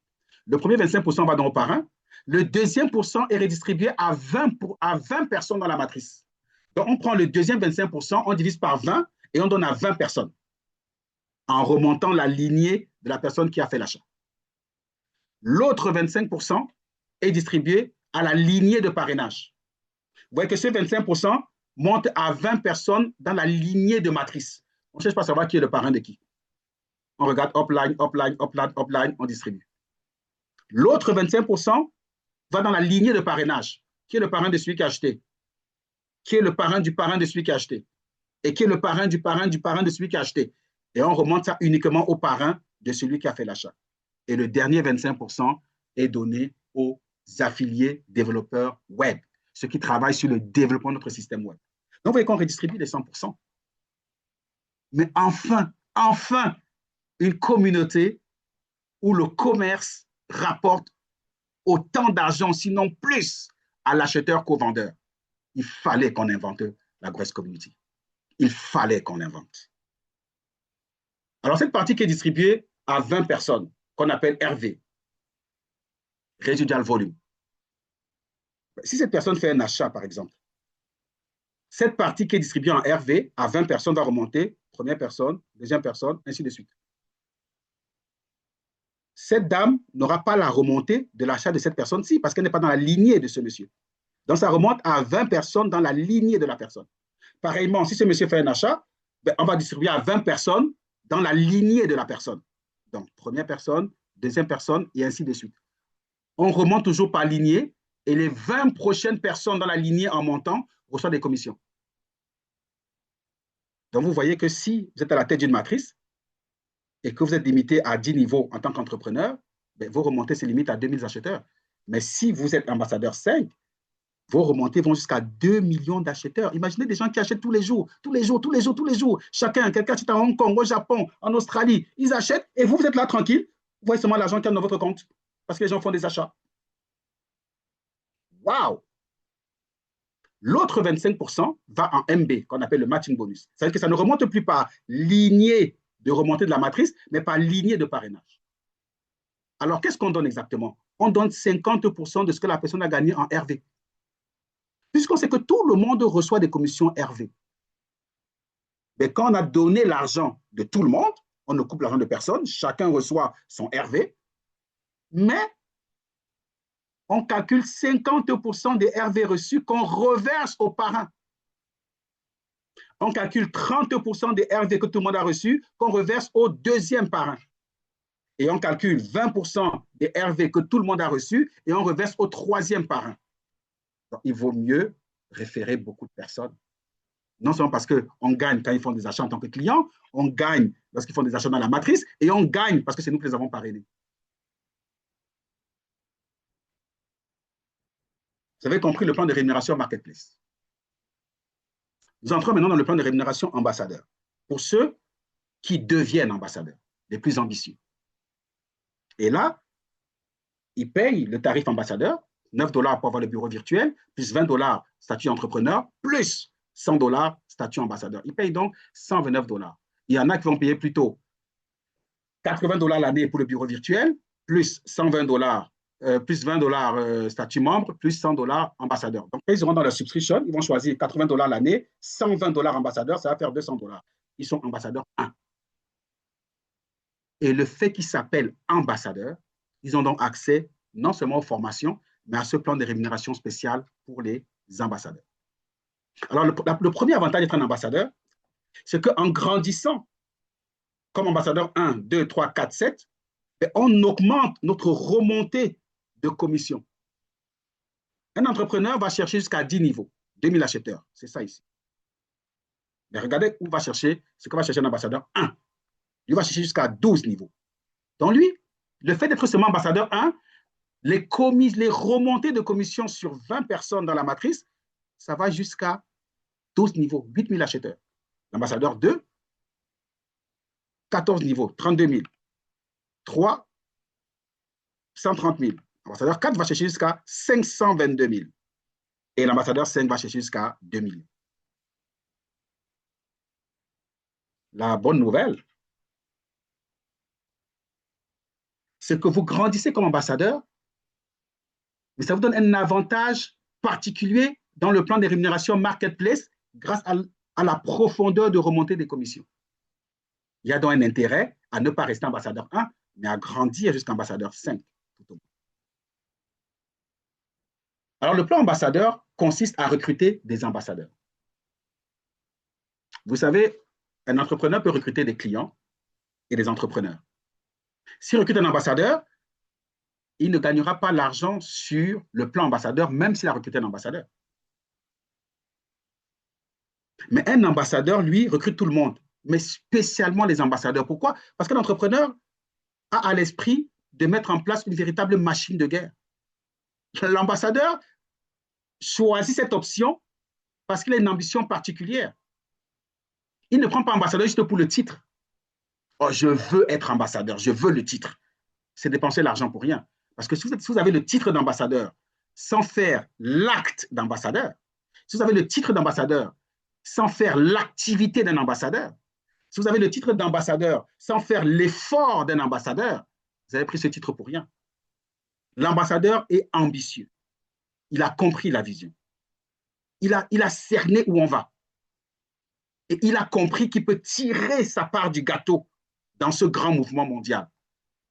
Le premier 25% va dans le parrain. Le deuxième pourcent est redistribué à 20 personnes dans la matrice. Donc, on prend le deuxième 25%, on divise par 20 et on donne à 20 personnes en remontant la lignée de la personne qui a fait l'achat. L'autre 25% est distribué à la lignée de parrainage. Vous voyez que ce 25% monte à 20 personnes dans la lignée de matrice. On ne cherche pas à savoir qui est le parrain de qui. On regarde upline, upline, upline, upline, on distribue. L'autre 25% va dans la lignée de parrainage. Qui est le parrain de celui qui a acheté? Qui est le parrain de celui qui a acheté? Et qui est le parrain de celui qui a acheté? Et on remonte ça uniquement au parrain de celui qui a fait l'achat. Et le dernier 25% est donné aux affiliés développeurs web, ceux qui travaillent sur le développement de notre système web. Donc, vous voyez qu'on redistribue les 100%. Mais enfin, une communauté où le commerce rapporte autant d'argent, sinon plus, à l'acheteur qu'au vendeur. Il fallait qu'on invente la Grosse Community. Il fallait qu'on l'invente. Alors, cette partie qui est distribuée à 20 personnes, qu'on appelle RV, Residual Volume. Si cette personne fait un achat, par exemple, cette partie qui est distribuée en RV à 20 personnes va remonter, première personne, deuxième personne, ainsi de suite. Cette dame n'aura pas la remontée de l'achat de cette personne-ci parce qu'elle n'est pas dans la lignée de ce monsieur. Donc, ça remonte à 20 personnes dans la lignée de la personne. Pareillement, si ce monsieur fait un achat, ben, on va distribuer à 20 personnes dans la lignée de la personne. Donc, première personne, deuxième personne, et ainsi de suite. On remonte toujours par lignée et les 20 prochaines personnes dans la lignée en montant reçoivent des commissions. Donc, vous voyez que si vous êtes à la tête d'une matrice et que vous êtes limité à 10 niveaux en tant qu'entrepreneur, ben, vos remontées se limitent à 2000 acheteurs. Mais si vous êtes ambassadeur 5, vos remontées vont jusqu'à 2 millions d'acheteurs. Imaginez des gens qui achètent tous les jours, tous les jours, tous les jours, tous les jours. Quelqu'un achète à Hong Kong, au Japon, en Australie. Ils achètent et vous, vous êtes là tranquille. Vous voyez seulement l'argent qui est dans votre compte parce que les gens font des achats. Waouh! L'autre 25% va en MB, qu'on appelle le matching bonus. C'est-à-dire que ça ne remonte plus par lignée de remontée de la matrice, mais par lignée de parrainage. Alors, qu'est-ce qu'on donne exactement? On donne 50% de ce que la personne a gagné en RV. Puisqu'on sait que tout le monde reçoit des commissions RV. Mais quand on a donné l'argent de tout le monde, on ne coupe l'argent de personne, chacun reçoit son RV, mais on calcule 50% des RV reçus qu'on reverse aux parrains. On calcule 30% des RV que tout le monde a reçus qu'on reverse au deuxième parrain. Et on calcule 20% des RV que tout le monde a reçus et on reverse au troisième parrain. Donc, il vaut mieux référer beaucoup de personnes. Non seulement parce qu'on gagne quand ils font des achats en tant que client, on gagne lorsqu'ils font des achats dans la matrice et on gagne parce que c'est nous qui les avons parrainés. Vous avez compris le plan de rémunération Marketplace. Nous entrons maintenant dans le plan de rémunération ambassadeur. Pour ceux qui deviennent ambassadeurs, les plus ambitieux. Et là, ils payent le tarif ambassadeur, 9 dollars pour avoir le bureau virtuel, plus 20 dollars statut entrepreneur, plus 100 dollars statut ambassadeur. Ils payent donc 129 dollars. Il y en a qui vont payer plutôt 80 dollars l'année pour le bureau virtuel, plus 120 dollars, plus 20 dollars statut membre, plus 100 dollars ambassadeur. Donc, ils auront dans la subscription, ils vont choisir 80 dollars l'année, 120 dollars ambassadeur, ça va faire 200 dollars. Ils sont ambassadeurs 1. Et le fait qu'ils s'appellent ambassadeurs, ils ont donc accès non seulement aux formations, mais à ce plan de rémunération spéciale pour les ambassadeurs. Alors, le premier avantage d'être un ambassadeur, c'est qu'en grandissant comme ambassadeur 1, 2, 3, 4, 7, on augmente notre remontée de commission. Un entrepreneur va chercher jusqu'à 10 niveaux, 2000 acheteurs. C'est ça ici. Mais regardez où va chercher, ce que va chercher un ambassadeur 1. Il va chercher jusqu'à 12 niveaux. Donc lui, le fait d'être seulement ambassadeur 1, les remontées de commission sur 20 personnes dans la matrice, ça va jusqu'à 12 niveaux, 8000 acheteurs. L'ambassadeur 2, 14 niveaux, 32 000. 3, 130 000. L'ambassadeur 4 va chercher jusqu'à 522 000. Et l'ambassadeur 5 va chercher jusqu'à 2 000. La bonne nouvelle, c'est que vous grandissez comme ambassadeur, mais ça vous donne un avantage particulier dans le plan des rémunérations marketplace grâce à la profondeur de remontée des commissions. Il y a donc un intérêt à ne pas rester ambassadeur 1, mais à grandir jusqu'à ambassadeur 5. Alors, le plan ambassadeur consiste à recruter des ambassadeurs. Vous savez, un entrepreneur peut recruter des clients et des entrepreneurs. S'il recrute un ambassadeur, il ne gagnera pas l'argent sur le plan ambassadeur, même s'il a recruté un ambassadeur. Mais un ambassadeur, lui, recrute tout le monde, mais spécialement les ambassadeurs. Pourquoi? Parce qu'un entrepreneur a à l'esprit de mettre en place une véritable machine de guerre. L'ambassadeur choisit cette option parce qu'il a une ambition particulière. Il ne prend pas ambassadeur juste pour le titre. Oh, je veux être ambassadeur, je veux le titre. C'est dépenser l'argent pour rien. Parce que si vous avez le titre d'ambassadeur sans faire l'acte d'ambassadeur, si vous avez le titre d'ambassadeur sans faire l'activité d'un ambassadeur, si vous avez le titre d'ambassadeur sans faire l'effort d'un ambassadeur, vous avez pris ce titre pour rien. L'ambassadeur est ambitieux. Il a compris la vision. Il a cerné où on va. Et il a compris qu'il peut tirer sa part du gâteau dans ce grand mouvement mondial.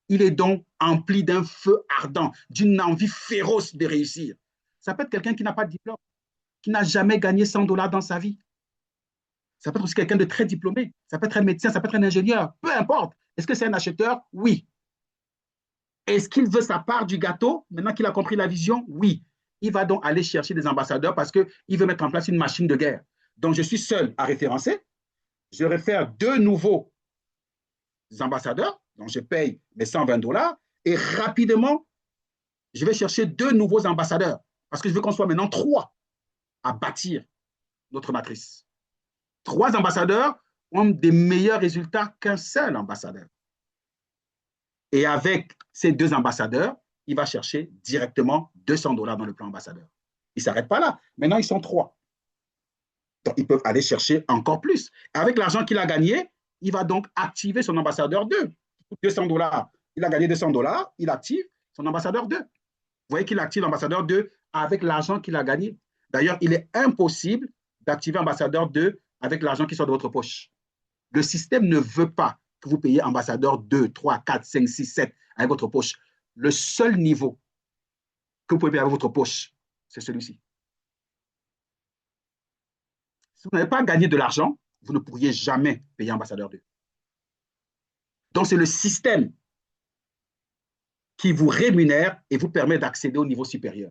Il est donc empli d'un feu ardent, d'une envie féroce de réussir. Ça peut être quelqu'un qui n'a pas de diplôme, qui n'a jamais gagné 100 dollars dans sa vie. Ça peut être aussi quelqu'un de très diplômé. Ça peut être un médecin, ça peut être un ingénieur, peu importe. Est-ce que c'est un acheteur? Oui. Est-ce qu'il veut sa part du gâteau maintenant qu'il a compris la vision? Oui. Il va donc aller chercher des ambassadeurs parce qu'il veut mettre en place une machine de guerre. Donc, je suis seul à référencer. Je réfère 2 nouveaux ambassadeurs, donc je paye mes 120 dollars, et rapidement, je vais chercher 2 nouveaux ambassadeurs parce que je veux qu'on soit maintenant 3 à bâtir notre matrice. 3 ambassadeurs ont des meilleurs résultats qu'un seul ambassadeur. Et avec ces 2 ambassadeurs, il va chercher directement 200 dollars dans le plan ambassadeur. Il ne s'arrête pas là. Maintenant, ils sont 3. Donc, ils peuvent aller chercher encore plus. Avec l'argent qu'il a gagné, il va donc activer son ambassadeur 2. 200 dollars. Il a gagné 200 dollars, il active son ambassadeur 2. Vous voyez qu'il active l'ambassadeur 2 avec l'argent qu'il a gagné. D'ailleurs, il est impossible d'activer ambassadeur 2 avec l'argent qui sort de votre poche. Le système ne veut pas que vous payiez ambassadeur 2, 3, 4, 5, 6, 7 avec votre poche. Le seul niveau que vous pouvez payer avec votre poche, c'est celui-ci. Si vous n'avez pas gagné de l'argent, vous ne pourriez jamais payer ambassadeur 2. Donc, c'est le système qui vous rémunère et vous permet d'accéder au niveau supérieur.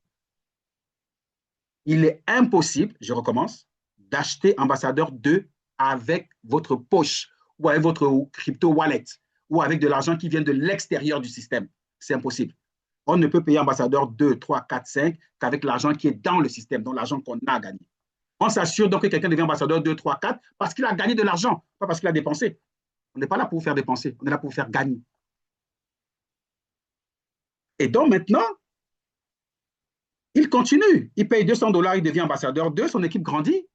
Il est impossible, je recommence, d'acheter ambassadeur 2 avec votre poche ou avec votre crypto wallet ou avec de l'argent qui vient de l'extérieur du système. C'est impossible. On ne peut payer ambassadeur 2, 3, 4, 5 qu'avec l'argent qui est dans le système, donc l'argent qu'on a gagné. On s'assure donc que quelqu'un devient ambassadeur 2, 3, 4 parce qu'il a gagné de l'argent, pas parce qu'il a dépensé. On n'est pas là pour vous faire dépenser, on est là pour vous faire gagner. Et donc maintenant, il continue. Il paye 200 dollars, il devient ambassadeur 2, son équipe grandit.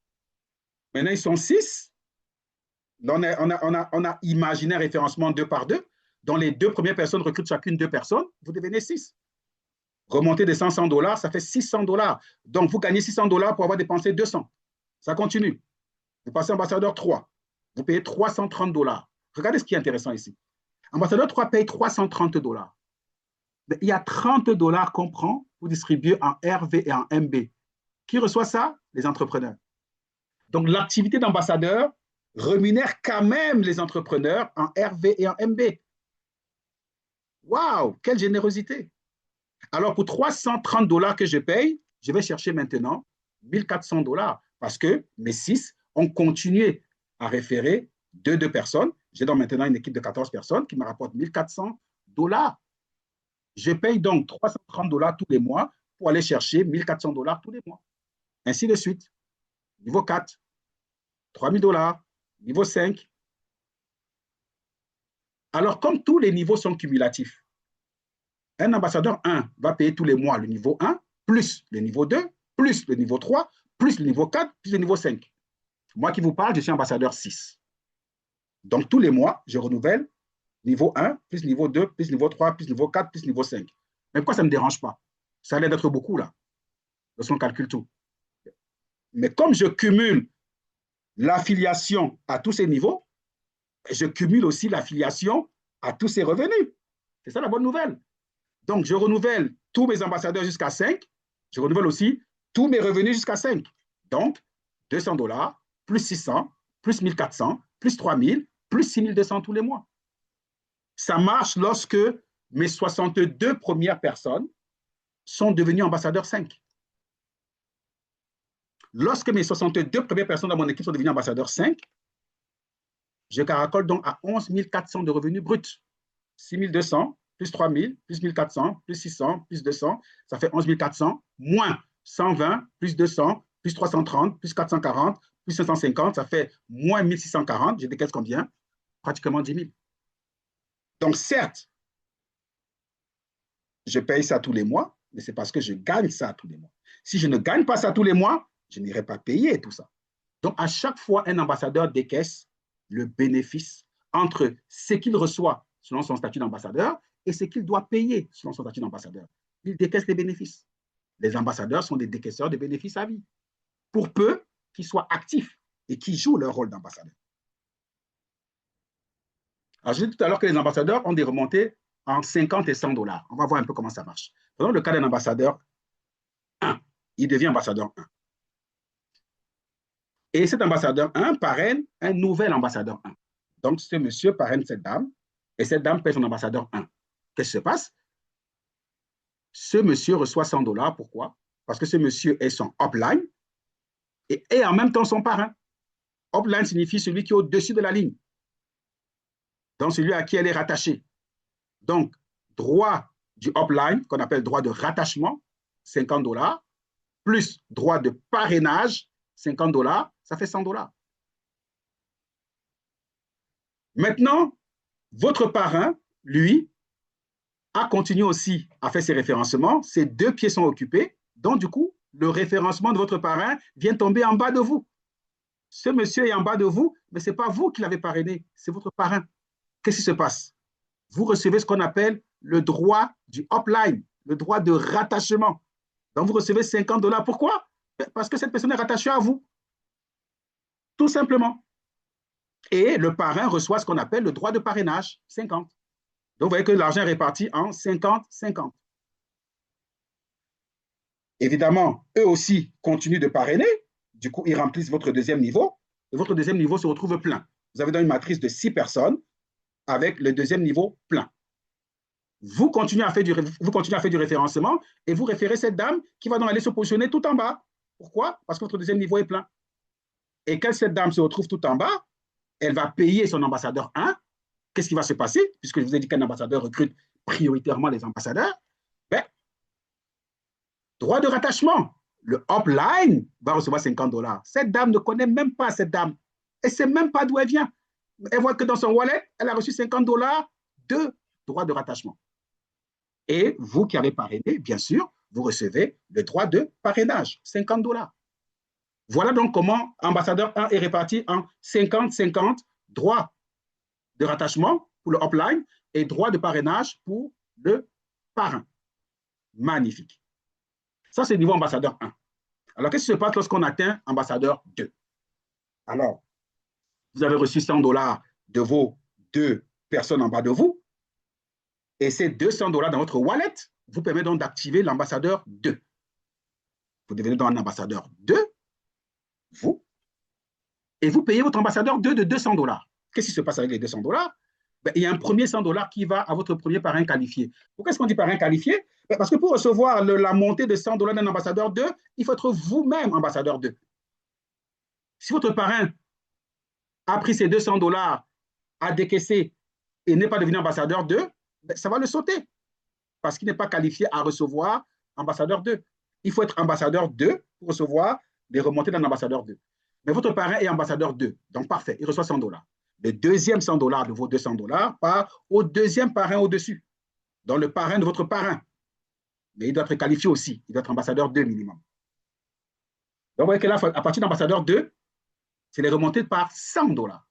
Maintenant, ils sont 6. On a imaginé un référencement 2 par 2. Dont les 2 premières personnes recrutent chacune 2 personnes, vous devenez 6. Remonter des 100 dollars, ça fait 600 dollars. Donc, vous gagnez 600 dollars pour avoir dépensé 200. Ça continue. Vous passez ambassadeur 3. Vous payez 330 dollars. Regardez ce qui est intéressant ici. Ambassadeur 3 paye 330 dollars. Mais il y a 30 dollars qu'on prend pour distribuer en RV et en MB. Qui reçoit ça? Les entrepreneurs. Donc, l'activité d'ambassadeur rémunère quand même les entrepreneurs en RV et en MB. Waouh, quelle générosité! Alors, pour 330 dollars que je paye, je vais chercher maintenant 1400 $ parce que mes 6 ont continué à référer deux personnes. J'ai donc maintenant une équipe de 14 personnes qui me rapporte 1400 $. Je paye donc 330 $ tous les mois pour aller chercher 1400 $ tous les mois. Ainsi de suite. Niveau 4, 3000 $. Niveau 5. Alors, comme tous les niveaux sont cumulatifs, un ambassadeur 1 va payer tous les mois le niveau 1, plus le niveau 2, plus le niveau 3, plus le niveau 4, plus le niveau 5. Moi qui vous parle, je suis ambassadeur 6. Donc, tous les mois, je renouvelle niveau 1, plus niveau 2, plus niveau 3, plus niveau 4, plus niveau 5. Mais pourquoi ça ne me dérange pas? Ça a l'air d'être beaucoup, là, lorsqu'on calcule tout. Mais comme je cumule l'affiliation à tous ces niveaux, je cumule aussi l'affiliation à tous ces revenus. C'est ça la bonne nouvelle. Donc, je renouvelle tous mes ambassadeurs jusqu'à 5. Je renouvelle aussi tous mes revenus jusqu'à 5. Donc, 200 $, plus 600, plus 1400, plus 3000, plus 6200 tous les mois. Ça marche lorsque mes 62 premières personnes sont devenues ambassadeurs 5. Lorsque mes 62 premières personnes dans mon équipe sont devenues ambassadeurs 5, je caracole donc à 11 400 de revenus bruts. 6 200, plus 3 000, plus 1 400, plus 600, plus 200, ça fait 11 400, moins 120, plus 200, plus 330, plus 440, plus 550, ça fait moins 1 640. Je décaisse combien? Pratiquement 10 000. Donc, certes, je paye ça tous les mois, mais c'est parce que je gagne ça tous les mois. Si je ne gagne pas ça tous les mois, je n'irai pas payer tout ça. Donc, à chaque fois, un ambassadeur décaisse le bénéfice entre ce qu'il reçoit selon son statut d'ambassadeur et ce qu'il doit payer selon son statut d'ambassadeur. Il décaisse les bénéfices. Les ambassadeurs sont des décaisseurs de bénéfices à vie, pour peu qu'ils soient actifs et qu'ils jouent leur rôle d'ambassadeur. Alors, je disais tout à l'heure que les ambassadeurs ont des remontées en 50 et 100 $. On va voir un peu comment ça marche. Prenons le cas d'un ambassadeur 1. Il devient ambassadeur 1. Et cet ambassadeur 1 parraine un nouvel ambassadeur 1. Donc, ce monsieur parraine cette dame, et cette dame paie son ambassadeur 1. Qu'est-ce qui se passe? Ce monsieur reçoit 100 $. Pourquoi? Parce que ce monsieur est son upline et est en même temps son parrain. Upline signifie celui qui est au-dessus de la ligne. Donc, celui à qui elle est rattachée. Donc, droit du upline, qu'on appelle droit de rattachement, 50 $, plus droit de parrainage, 50 $, ça fait 100 $. Maintenant, votre parrain, lui, a continué aussi à faire ses référencements. Ses 2 pieds sont occupés. Donc, du coup, le référencement de votre parrain vient tomber en bas de vous. Ce monsieur est en bas de vous, mais ce n'est pas vous qui l'avez parrainé, c'est votre parrain. Qu'est-ce qui se passe? Vous recevez ce qu'on appelle le droit du upline, le droit de rattachement. Donc, vous recevez 50 $. Pourquoi? Parce que cette personne est rattachée à vous. Tout simplement. Et le parrain reçoit ce qu'on appelle le droit de parrainage, 50. Donc, vous voyez que l'argent est réparti en 50-50. Évidemment, eux aussi continuent de parrainer. Du coup, ils remplissent votre deuxième niveau. Et votre deuxième niveau se retrouve plein. Vous avez donc une matrice de 6 personnes avec le deuxième niveau plein. Vous continuez à faire du référencement et vous référez cette dame qui va donc aller se positionner tout en bas. Pourquoi? Parce que votre deuxième niveau est plein. Et quand cette dame se retrouve tout en bas, elle va payer son ambassadeur 1. Qu'est-ce qui va se passer? Puisque je vous ai dit qu'un ambassadeur recrute prioritairement les ambassadeurs. Ben, droit de rattachement. Le upline va recevoir 50 $. Cette dame ne connaît même pas cette dame. Elle ne sait même pas d'où elle vient. Elle voit que dans son wallet, elle a reçu 50 $ de droit de rattachement. Et vous qui avez parrainé, bien sûr, vous recevez le droit de parrainage, 50 $. Voilà donc comment ambassadeur 1 est réparti en 50-50 droits de rattachement pour le upline et droit de parrainage pour le parrain. Magnifique. Ça, c'est le niveau ambassadeur 1. Alors, qu'est-ce qui se passe lorsqu'on atteint ambassadeur 2? Alors, vous avez reçu 100 $ de vos 2 personnes en bas de vous, et ces 200 $ dans votre wallet vous permettent donc d'activer l'ambassadeur 2. Vous devenez donc un ambassadeur 2, vous, et vous payez votre ambassadeur 2 de 200 $. Qu'est-ce qui se passe avec les 200 $? ben, il y a un premier $100 qui va à votre premier parrain qualifié. Pourquoi est-ce qu'on dit parrain qualifié? Ben, parce que pour recevoir la montée de $100 d'un ambassadeur 2, il faut être vous-même ambassadeur 2. Si votre parrain a pris ces $200, a décaissé et n'est pas devenu ambassadeur 2, ben, ça va le sauter parce qu'il n'est pas qualifié à recevoir ambassadeur 2. Il faut être ambassadeur 2 pour recevoir les remontées d'un ambassadeur 2. Mais votre parrain est ambassadeur 2, donc parfait, il reçoit $100. Le deuxième $100 de vos $200 part au deuxième parrain au-dessus, dans le parrain de votre parrain. Mais il doit être qualifié aussi, il doit être ambassadeur 2 minimum. Donc vous voyez que là, à partir d'ambassadeur 2, c'est les remontées par $100.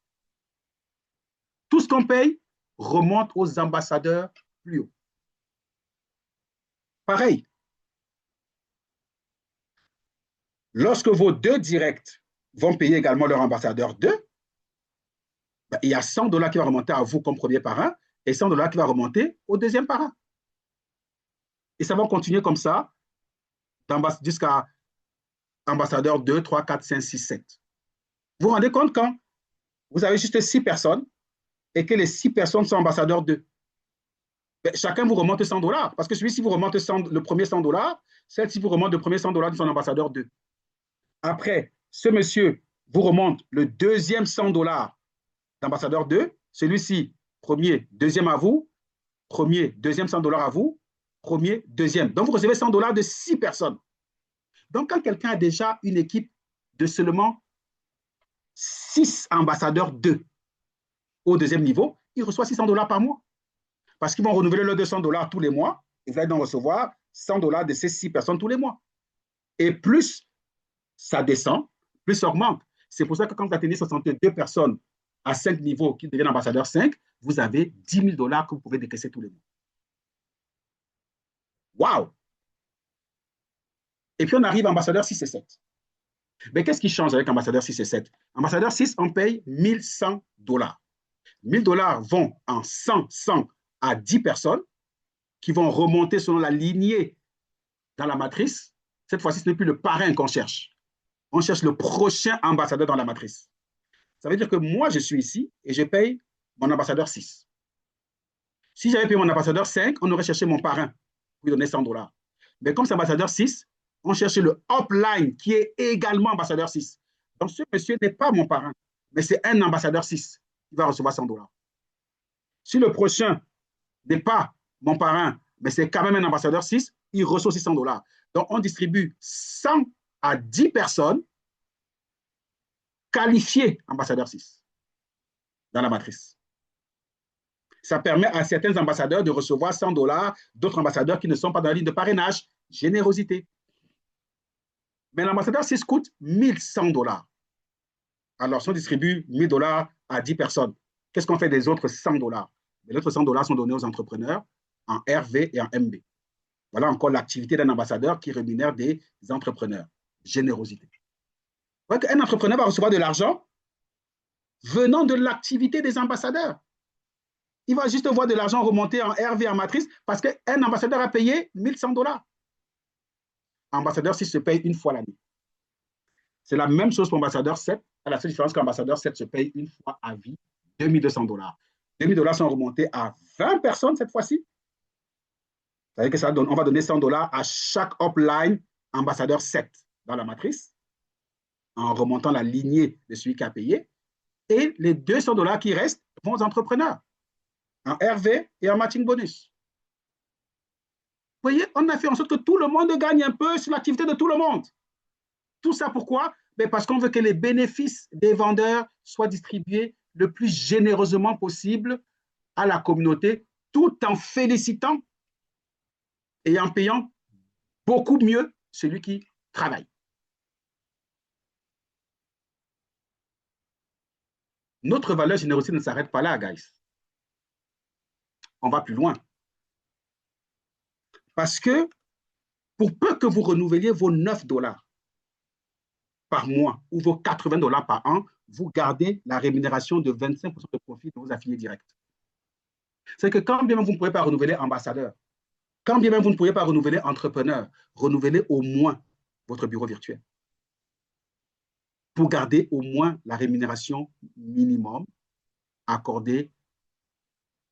Tout ce qu'on paye remonte aux ambassadeurs plus haut. Pareil, lorsque vos deux directs vont payer également leur ambassadeur 2, ben, il y a $100 qui va remonter à vous comme premier parrain et $100 qui va remonter au deuxième parrain. Et ça va continuer comme ça jusqu'à ambassadeur 2, 3, 4, 5, 6, 7. Vous vous rendez compte quand vous avez juste 6 personnes et que les 6 personnes sont ambassadeurs 2. Ben, chacun vous remonte $100 parce que celui-ci vous remonte le premier $100, celle-ci vous remonte le premier $100 de son ambassadeur 2. Après, ce monsieur vous remonte le deuxième $100 d'ambassadeur 2, celui-ci, premier, deuxième à vous, premier, deuxième $100 à vous, premier, deuxième. Donc, vous recevez $100 de 6 personnes. Donc, quand quelqu'un a déjà une équipe de seulement 6 ambassadeurs 2 au deuxième niveau, il reçoit $600 par mois. Parce qu'ils vont renouveler leurs $200 tous les mois, et vous allez donc recevoir $100 de ces 6 personnes tous les mois. Et plus ça descend, plus ça augmente. C'est pour ça que quand vous atteignez 62 personnes à 5 niveaux qui deviennent ambassadeurs 5, vous avez $10 000 que vous pouvez décaisser tous les mois. Waouh! Et puis on arrive à ambassadeur 6 et 7. Mais qu'est-ce qui change avec ambassadeur 6 et 7? Ambassadeur 6, on paye $1 100. $1 000 vont en 100 à 10 personnes qui vont remonter selon la lignée dans la matrice. Cette fois-ci, ce n'est plus le parrain qu'on cherche. On cherche le prochain ambassadeur dans la matrice. Ça veut dire que moi, je suis ici et je paye mon ambassadeur 6. Si j'avais payé mon ambassadeur 5, on aurait cherché mon parrain pour lui donner $100. Mais comme c'est ambassadeur 6, on cherchait le upline qui est également ambassadeur 6. Donc ce monsieur n'est pas mon parrain, mais c'est un ambassadeur 6 qui va recevoir $100. Si le prochain n'est pas mon parrain, mais c'est quand même un ambassadeur 6, il reçoit aussi $100. Donc on distribue 100 à 10 personnes qualifiées ambassadeur 6 dans la matrice. Ça permet à certains ambassadeurs de recevoir $100, d'autres ambassadeurs qui ne sont pas dans la ligne de parrainage. Générosité. Mais l'ambassadeur 6 coûte $1 100. Alors, si on distribue $1 à 10 personnes, qu'est-ce qu'on fait des autres $100? Les autres $100 sont donnés aux entrepreneurs en RV et en MB. Voilà encore l'activité d'un ambassadeur qui rémunère des entrepreneurs. Générosité. Un entrepreneur va recevoir de l'argent venant de l'activité des ambassadeurs. Il va juste voir de l'argent remonter en RV en matrice parce qu'un ambassadeur a payé $1 100. Ambassadeur 6 se paye une fois l'année. C'est la même chose pour ambassadeur 7, à la seule différence qu'ambassadeur 7 se paye une fois à vie $2 200. $2 sont remontés à 20 personnes cette fois-ci. Ça veut dire que ça donne, on va donner $100 à chaque upline ambassadeur 7 dans la matrice, en remontant la lignée de celui qui a payé. Et les $200 qui restent vont aux entrepreneurs, en RV et en matching bonus. Vous voyez, on a fait en sorte que tout le monde gagne un peu sur l'activité de tout le monde. Tout ça pourquoi? Parce qu'on veut que les bénéfices des vendeurs soient distribués le plus généreusement possible à la communauté, tout en félicitant et en payant beaucoup mieux celui qui travaille. Notre valeur générosité ne s'arrête pas là, guys. On va plus loin. Parce que pour peu que vous renouveliez vos $9 par mois ou vos $80 par an, vous gardez la rémunération de 25% de profit de vos affiliés directs. C'est que quand bien même vous ne pouvez pas renouveler ambassadeur, quand bien même vous ne pourriez pas renouveler entrepreneur, renouvelez au moins votre bureau virtuel pour garder au moins la rémunération minimum accordée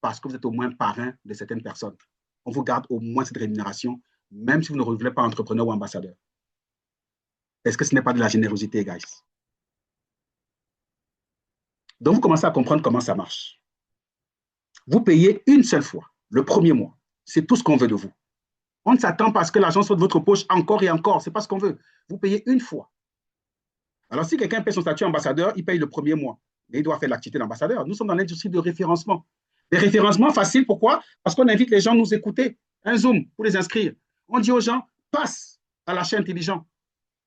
parce que vous êtes au moins parrain de certaines personnes. On vous garde au moins cette rémunération, même si vous ne renouvelez pas entrepreneur ou ambassadeur. Est-ce que ce n'est pas de la générosité, guys? Donc, vous commencez à comprendre comment ça marche. Vous payez une seule fois, le premier mois. C'est tout ce qu'on veut de vous. On ne s'attend pas à ce que l'argent soit de votre poche encore et encore. Ce n'est pas ce qu'on veut. Vous payez une fois. Alors, si quelqu'un paie son statut ambassadeur, il paye le premier mois. Mais il doit faire l'activité d'ambassadeur. Nous sommes dans l'industrie de référencement. Les référencements faciles, pourquoi? Parce qu'on invite les gens à nous écouter. Un Zoom pour les inscrire. On dit aux gens, passe à l'achat intelligent.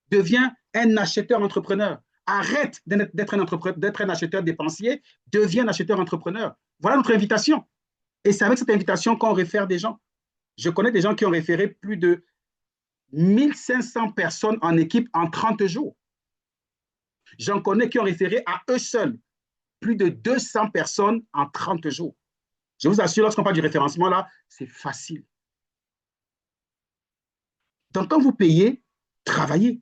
Deviens un acheteur entrepreneur. Arrête d'être un acheteur dépensier. Deviens un acheteur entrepreneur. Voilà notre invitation. Et c'est avec cette invitation qu'on réfère des gens. Je connais des gens qui ont référé plus de 1500 personnes en équipe en 30 jours. J'en connais qui ont référé à eux seuls plus de 200 personnes en 30 jours. Je vous assure, lorsqu'on parle du référencement, là, c'est facile. Donc, quand vous payez, travaillez.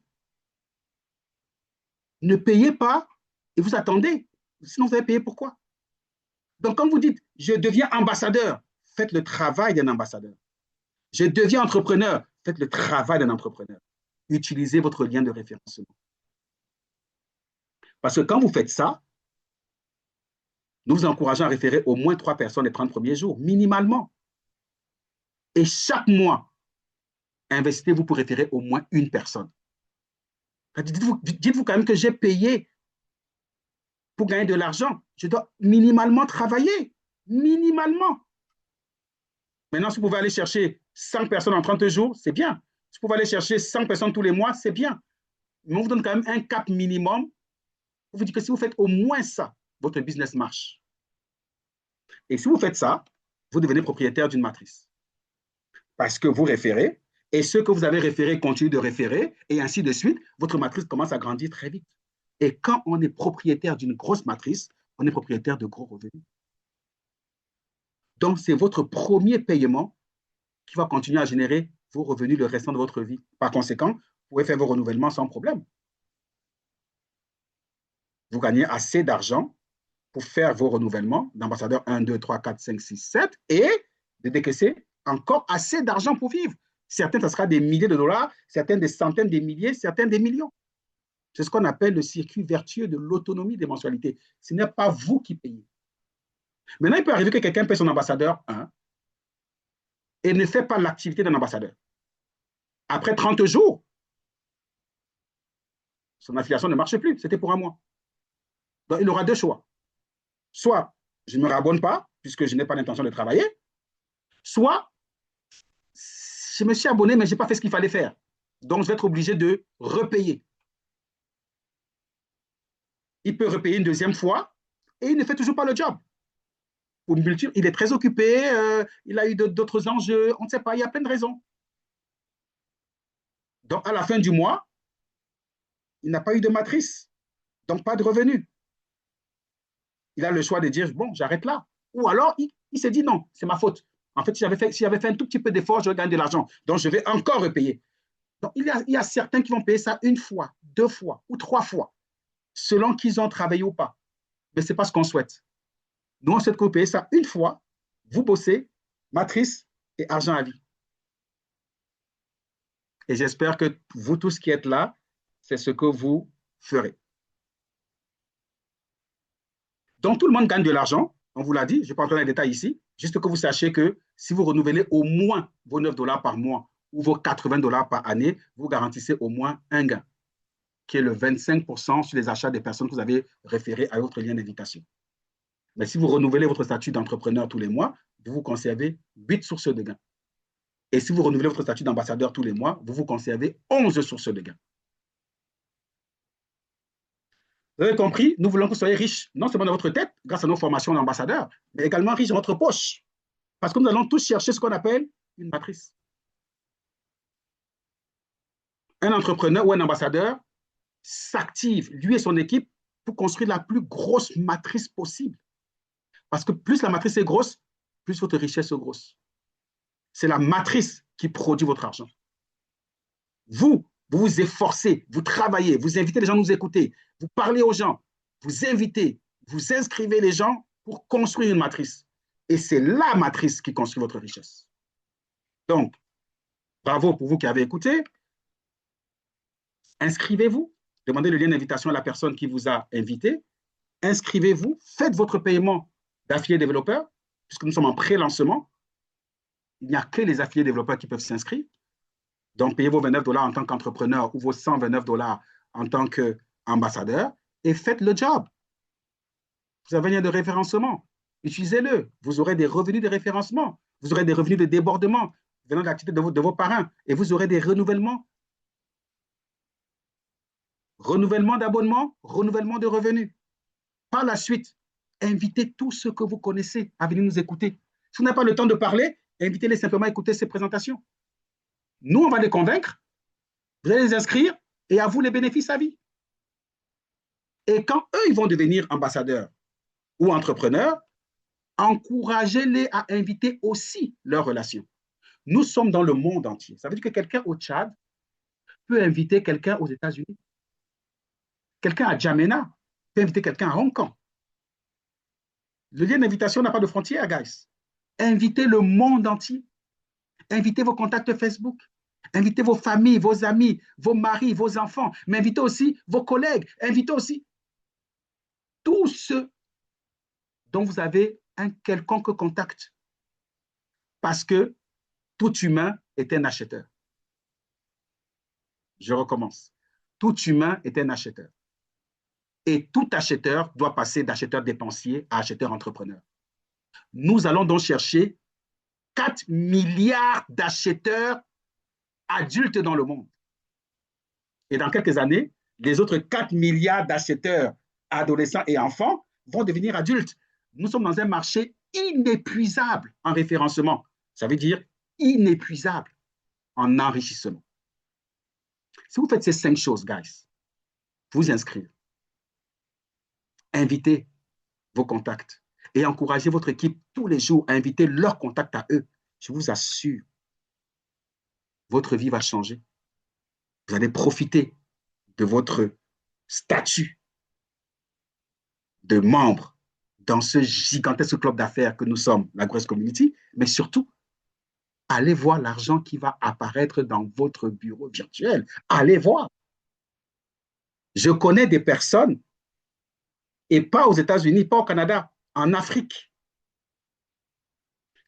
Ne payez pas et vous attendez. Sinon, vous allez payer pourquoi? Donc, quand vous dites, je deviens ambassadeur, faites le travail d'un ambassadeur. Je deviens entrepreneur, faites le travail d'un entrepreneur. Utilisez votre lien de référencement. Parce que quand vous faites ça, nous vous encourageons à référer au moins 3 personnes les 30 premiers jours, minimalement. Et chaque mois, investissez-vous pour référer au moins une personne. Dites-vous quand même que j'ai payé pour gagner de l'argent. Je dois minimalement travailler. Minimalement. Maintenant, si vous pouvez aller chercher 100 personnes en 30 jours, c'est bien. Si vous pouvez aller chercher 100 personnes tous les mois, c'est bien. Mais on vous donne quand même un cap minimum. On vous dit que si vous faites au moins ça, votre business marche. Et si vous faites ça, vous devenez propriétaire d'une matrice. Parce que vous référez, et ceux que vous avez référés continuent de référer, et ainsi de suite, votre matrice commence à grandir très vite. Et quand on est propriétaire d'une grosse matrice, on est propriétaire de gros revenus. Donc, c'est votre premier paiement qui va continuer à générer vos revenus le restant de votre vie. Par conséquent, vous pouvez faire vos renouvellements sans problème. Vous gagnez assez d'argent pour faire vos renouvellements d'ambassadeur 1, 2, 3, 4, 5, 6, 7 et de décaisser encore assez d'argent pour vivre. Certains, ça sera des milliers de dollars, certains des centaines de milliers, certains des millions. C'est ce qu'on appelle le circuit vertueux de l'autonomie des mensualités. Ce n'est pas vous qui payez. Maintenant, il peut arriver que quelqu'un paie son ambassadeur 1 et ne fait pas l'activité d'un ambassadeur. Après 30 jours, son affiliation ne marche plus. C'était pour un mois. Donc, il aura deux choix. Soit je ne me rabonne pas, puisque je n'ai pas l'intention de travailler, soit je me suis abonné, mais je n'ai pas fait ce qu'il fallait faire. Donc, je vais être obligé de repayer. Il peut repayer une deuxième fois et il ne fait toujours pas le job. Il est très occupé, il a eu d'autres enjeux, on ne sait pas, il y a plein de raisons. Donc, à la fin du mois, il n'a pas eu de matrice, donc pas de revenus. Il a le choix de dire, bon, j'arrête là. Ou alors, il s'est dit, non, c'est ma faute. En fait, si j'avais fait un tout petit peu d'effort, j'aurais gagné de l'argent. Donc, je vais encore repayer. Donc, il y a certains qui vont payer ça une fois, deux fois ou trois fois, selon qu'ils ont travaillé ou pas. Mais ce n'est pas ce qu'on souhaite. Nous, on souhaite que vous payez ça une fois, vous bossez, matrice et argent à vie. Et j'espère que vous tous qui êtes là, c'est ce que vous ferez. Donc, tout le monde gagne de l'argent, on vous l'a dit, je ne vais pas entrer dans les détails ici, juste que vous sachiez que si vous renouvelez au moins vos 9 dollars par mois ou vos 80 dollars par année, vous garantissez au moins un gain, qui est le 25% sur les achats des personnes que vous avez référées à votre lien d'invitation. Mais si vous renouvelez votre statut d'entrepreneur tous les mois, vous vous conservez 8 sources de gains. Et si vous renouvelez votre statut d'ambassadeur tous les mois, vous vous conservez 11 sources de gains. Vous avez compris, nous voulons que vous soyez riches, non seulement dans votre tête, grâce à nos formations d'ambassadeurs, mais également riches dans votre poche. Parce que nous allons tous chercher ce qu'on appelle une matrice. Un entrepreneur ou un ambassadeur s'active, lui et son équipe, pour construire la plus grosse matrice possible. Parce que plus la matrice est grosse, plus votre richesse est grosse. C'est la matrice qui produit votre argent. Vous vous efforcez, vous travaillez, vous invitez les gens à nous écouter, vous parlez aux gens, vous invitez, vous inscrivez les gens pour construire une matrice. Et c'est la matrice qui construit votre richesse. Donc, bravo pour vous qui avez écouté. Inscrivez-vous. Demandez le lien d'invitation à la personne qui vous a invité. Inscrivez-vous. Faites votre paiement d'affiliés développeurs, puisque nous sommes en pré-lancement. Il n'y a que les affiliés développeurs qui peuvent s'inscrire. Donc, payez vos $29 en tant qu'entrepreneur ou vos $129 en tant qu'ambassadeur et faites le job. Vous avez un lien de référencement. Utilisez-le. Vous aurez des revenus de référencement. Vous aurez des revenus de débordement venant de l'activité de vos parrains. Et vous aurez des renouvellements. Renouvellement d'abonnement, renouvellement de revenus. Par la suite, invitez tous ceux que vous connaissez à venir nous écouter. Si vous n'avez pas le temps de parler, invitez-les simplement à écouter ces présentations. Nous, on va les convaincre, vous allez les inscrire et à vous les bénéfices à vie. Et quand eux, ils vont devenir ambassadeurs ou entrepreneurs, encouragez-les à inviter aussi leurs relations. Nous sommes dans le monde entier. Ça veut dire que quelqu'un au Tchad peut inviter quelqu'un aux États-Unis. Quelqu'un à Djamena peut inviter quelqu'un à Hong Kong. Le lien d'invitation n'a pas de frontières, guys. Invitez le monde entier. Invitez vos contacts Facebook. Invitez vos familles, vos amis, vos maris, vos enfants. Mais invitez aussi vos collègues. Invitez aussi tous ceux dont vous avez un quelconque contact. Parce que tout humain est un acheteur. Je recommence. Tout humain est un acheteur. Et tout acheteur doit passer d'acheteur dépensier à acheteur entrepreneur. Nous allons donc chercher 4 milliards d'acheteurs adultes dans le monde. Et dans quelques années, les autres 4 milliards d'acheteurs adolescents et enfants vont devenir adultes. Nous sommes dans un marché inépuisable en référencement. Ça veut dire inépuisable en enrichissement. Si vous faites ces 5 choses, guys, vous inscrire, invitez vos contacts et encouragez votre équipe tous les jours à inviter leurs contacts à eux. Je vous assure, votre vie va changer. Vous allez profiter de votre statut de membre dans ce gigantesque club d'affaires que nous sommes, la Grace Community, mais surtout, allez voir l'argent qui va apparaître dans votre bureau virtuel. Allez voir. Je connais des personnes, et pas aux États-Unis, pas au Canada, en Afrique,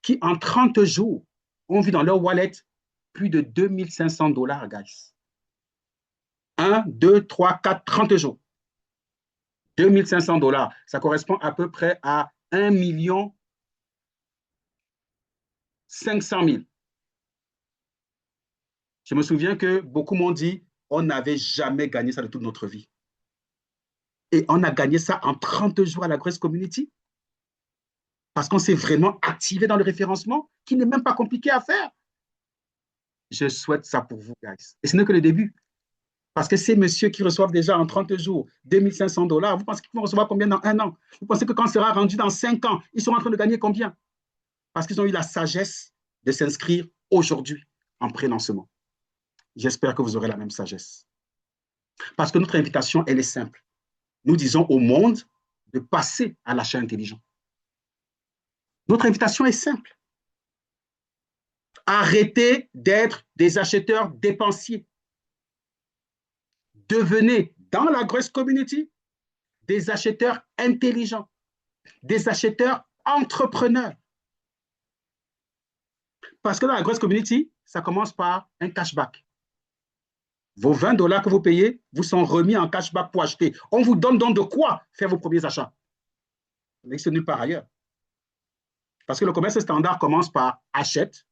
qui en 30 jours ont vu dans leur wallet plus de $2500, guys. 1, 2, 3, 4, 30 jours. $2500, ça correspond à peu près à 1,5 million. Je me souviens que beaucoup m'ont dit, on n'avait jamais gagné ça de toute notre vie. Et on a gagné ça en 30 jours à la Grace Community. Parce qu'on s'est vraiment activé dans le référencement, qui n'est même pas compliqué à faire. Je souhaite ça pour vous, guys. Et ce n'est que le début. Parce que ces messieurs qui reçoivent déjà en 30 jours $2500, vous pensez qu'ils vont recevoir combien dans 1 an? Vous pensez que quand ça sera rendu dans 5 ans, ils seront en train de gagner combien? Parce qu'ils ont eu la sagesse de s'inscrire aujourd'hui en pré-lancement. J'espère que vous aurez la même sagesse. Parce que notre invitation, elle est simple. Nous disons au monde de passer à l'achat intelligent. Notre invitation est simple. Arrêtez d'être des acheteurs dépensiers. Devenez, dans la Grace Community, des acheteurs intelligents, des acheteurs entrepreneurs. Parce que dans la Grace Community, ça commence par un cashback. Vos $20 que vous payez vous sont remis en cashback pour acheter. On vous donne donc de quoi faire vos premiers achats. Ça n'existe nulle part ailleurs. Parce que le commerce standard commence par achète,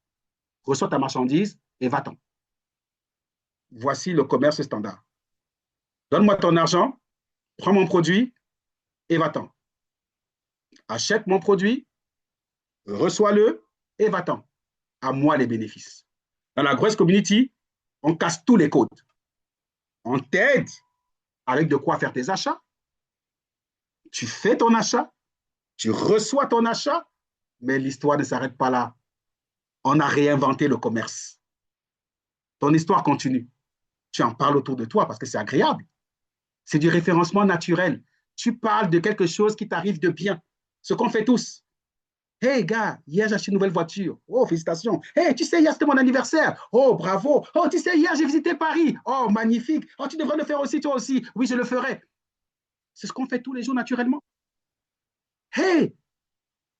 reçois ta marchandise et va-t'en. Voici le commerce standard. Donne-moi ton argent, prends mon produit et va-t'en. Achète mon produit, reçois-le et va-t'en. À moi les bénéfices. Dans la Grace Community, on casse tous les codes. On t'aide avec de quoi faire tes achats. Tu fais ton achat, tu reçois ton achat, mais l'histoire ne s'arrête pas là. On a réinventé le commerce. Ton histoire continue. Tu en parles autour de toi parce que c'est agréable. C'est du référencement naturel. Tu parles de quelque chose qui t'arrive de bien, ce qu'on fait tous. Hey, gars, hier, j'ai acheté une nouvelle voiture. Oh, félicitations. Hey, tu sais, hier, c'était mon anniversaire. Oh, bravo. Oh, tu sais, hier, j'ai visité Paris. Oh, magnifique. Oh, tu devrais le faire aussi, toi aussi. Oui, je le ferai. C'est ce qu'on fait tous les jours naturellement. Hey,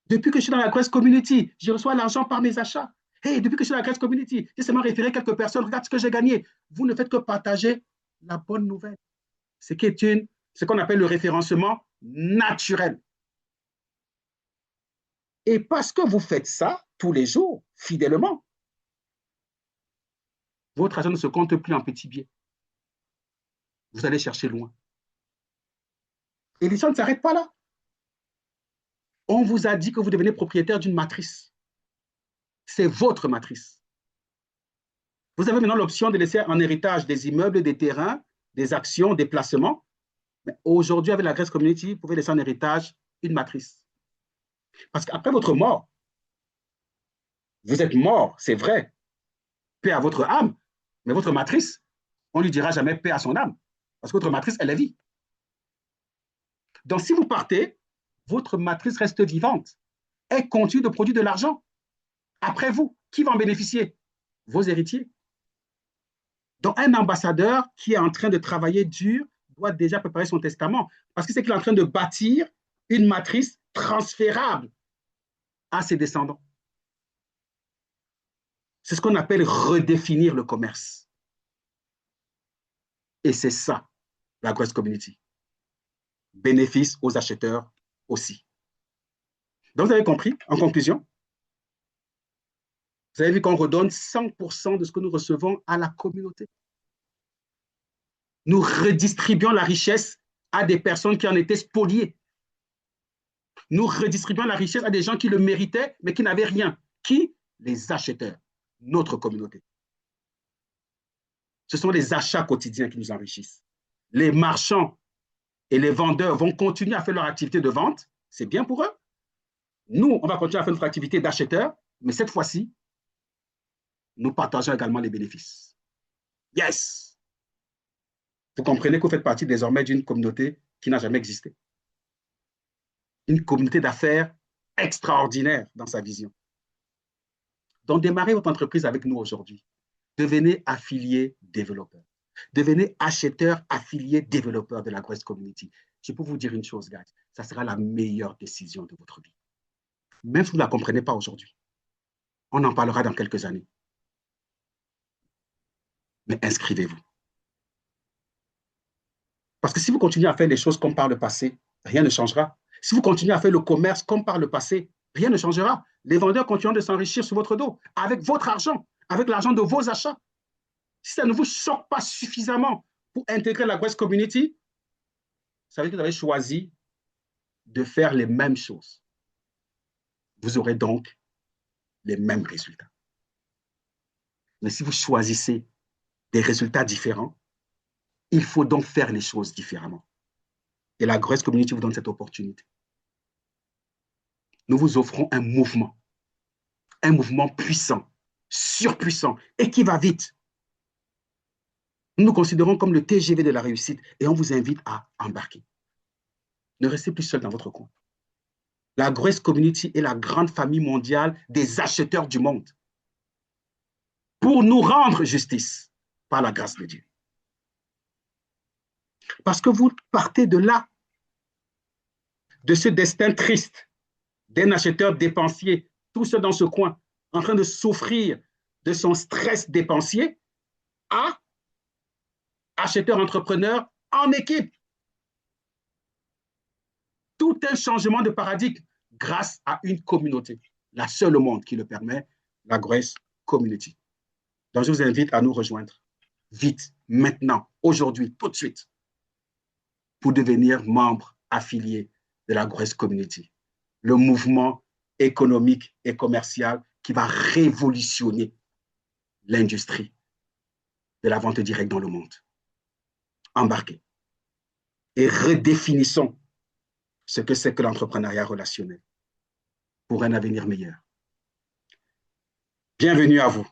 depuis que je suis dans la Grace Community, je reçois l'argent par mes achats. Hey, depuis que je suis dans la Grace Community, j'ai seulement référé quelques personnes. Regarde ce que j'ai gagné. Vous ne faites que partager la bonne nouvelle. Ce qui est ce qu'on appelle le référencement naturel. Et parce que vous faites ça tous les jours, fidèlement, votre argent ne se compte plus en petits billets. Vous allez chercher loin. Et l'histoire ne s'arrête pas là. On vous a dit que vous devenez propriétaire d'une matrice. C'est votre matrice. Vous avez maintenant l'option de laisser en héritage des immeubles, des terrains, des actions, des placements. Mais aujourd'hui, avec la Grace Community, vous pouvez laisser en héritage une matrice. Parce qu'après votre mort, vous êtes mort, c'est vrai, paix à votre âme, mais votre matrice, on ne lui dira jamais paix à son âme. Parce que votre matrice, elle est vie. Donc, si vous partez, votre matrice reste vivante. Elle continue de produire de l'argent. Après vous, qui va en bénéficier? Vos héritiers. Donc, un ambassadeur qui est en train de travailler dur doit déjà préparer son testament parce que c'est qu'il est en train de bâtir une matrice transférable à ses descendants. C'est ce qu'on appelle redéfinir le commerce. Et c'est ça, la Grace Community. Bénéfice aux acheteurs aussi. Donc, vous avez compris, en conclusion, vous avez vu qu'on redonne 100% de ce que nous recevons à la communauté. Nous redistribuons la richesse à des personnes qui en étaient spoliées. Nous redistribuons la richesse à des gens qui le méritaient, mais qui n'avaient rien. Qui? Les acheteurs, notre communauté. Ce sont les achats quotidiens qui nous enrichissent. Les marchands et les vendeurs vont continuer à faire leur activité de vente. C'est bien pour eux. Nous, on va continuer à faire notre activité d'acheteur, mais cette fois-ci, nous partageons également les bénéfices. Yes! Vous comprenez que vous faites partie désormais d'une communauté qui n'a jamais existé. Une communauté d'affaires extraordinaire dans sa vision. Donc, démarrez votre entreprise avec nous aujourd'hui. Devenez affilié développeur. Devenez acheteur affilié développeur de la Grace Community. Je peux vous dire une chose, guys. Ça sera la meilleure décision de votre vie. Même si vous ne la comprenez pas aujourd'hui. On en parlera dans quelques années. Mais inscrivez-vous. Parce que si vous continuez à faire les choses comme par le passé, rien ne changera. Si vous continuez à faire le commerce comme par le passé, rien ne changera. Les vendeurs continueront de s'enrichir sur votre dos, avec votre argent, avec l'argent de vos achats. Si ça ne vous choque pas suffisamment pour intégrer la Grace Community, ça veut dire que vous avez choisi de faire les mêmes choses. Vous aurez donc les mêmes résultats. Mais si vous choisissez des résultats différents, il faut donc faire les choses différemment. Et la Grace Community vous donne cette opportunité. Nous vous offrons un mouvement puissant, surpuissant et qui va vite. Nous nous considérons comme le TGV de la réussite et on vous invite à embarquer. Ne restez plus seul dans votre coin. La Grace Community est la grande famille mondiale des acheteurs du monde pour nous rendre justice par la grâce de Dieu. Parce que vous partez de là, de ce destin triste d'un acheteur dépensier, tout seul dans ce coin, en train de souffrir de son stress dépensier, à acheteur entrepreneur en équipe. Tout un changement de paradigme grâce à une communauté, la seule au monde qui le permet, la Grace Community. Donc, je vous invite à nous rejoindre vite, maintenant, aujourd'hui, tout de suite, pour devenir membre affilié de la Grace Community, le mouvement économique et commercial qui va révolutionner l'industrie de la vente directe dans le monde. Embarquez et redéfinissons ce que c'est que l'entrepreneuriat relationnel pour un avenir meilleur. Bienvenue à vous.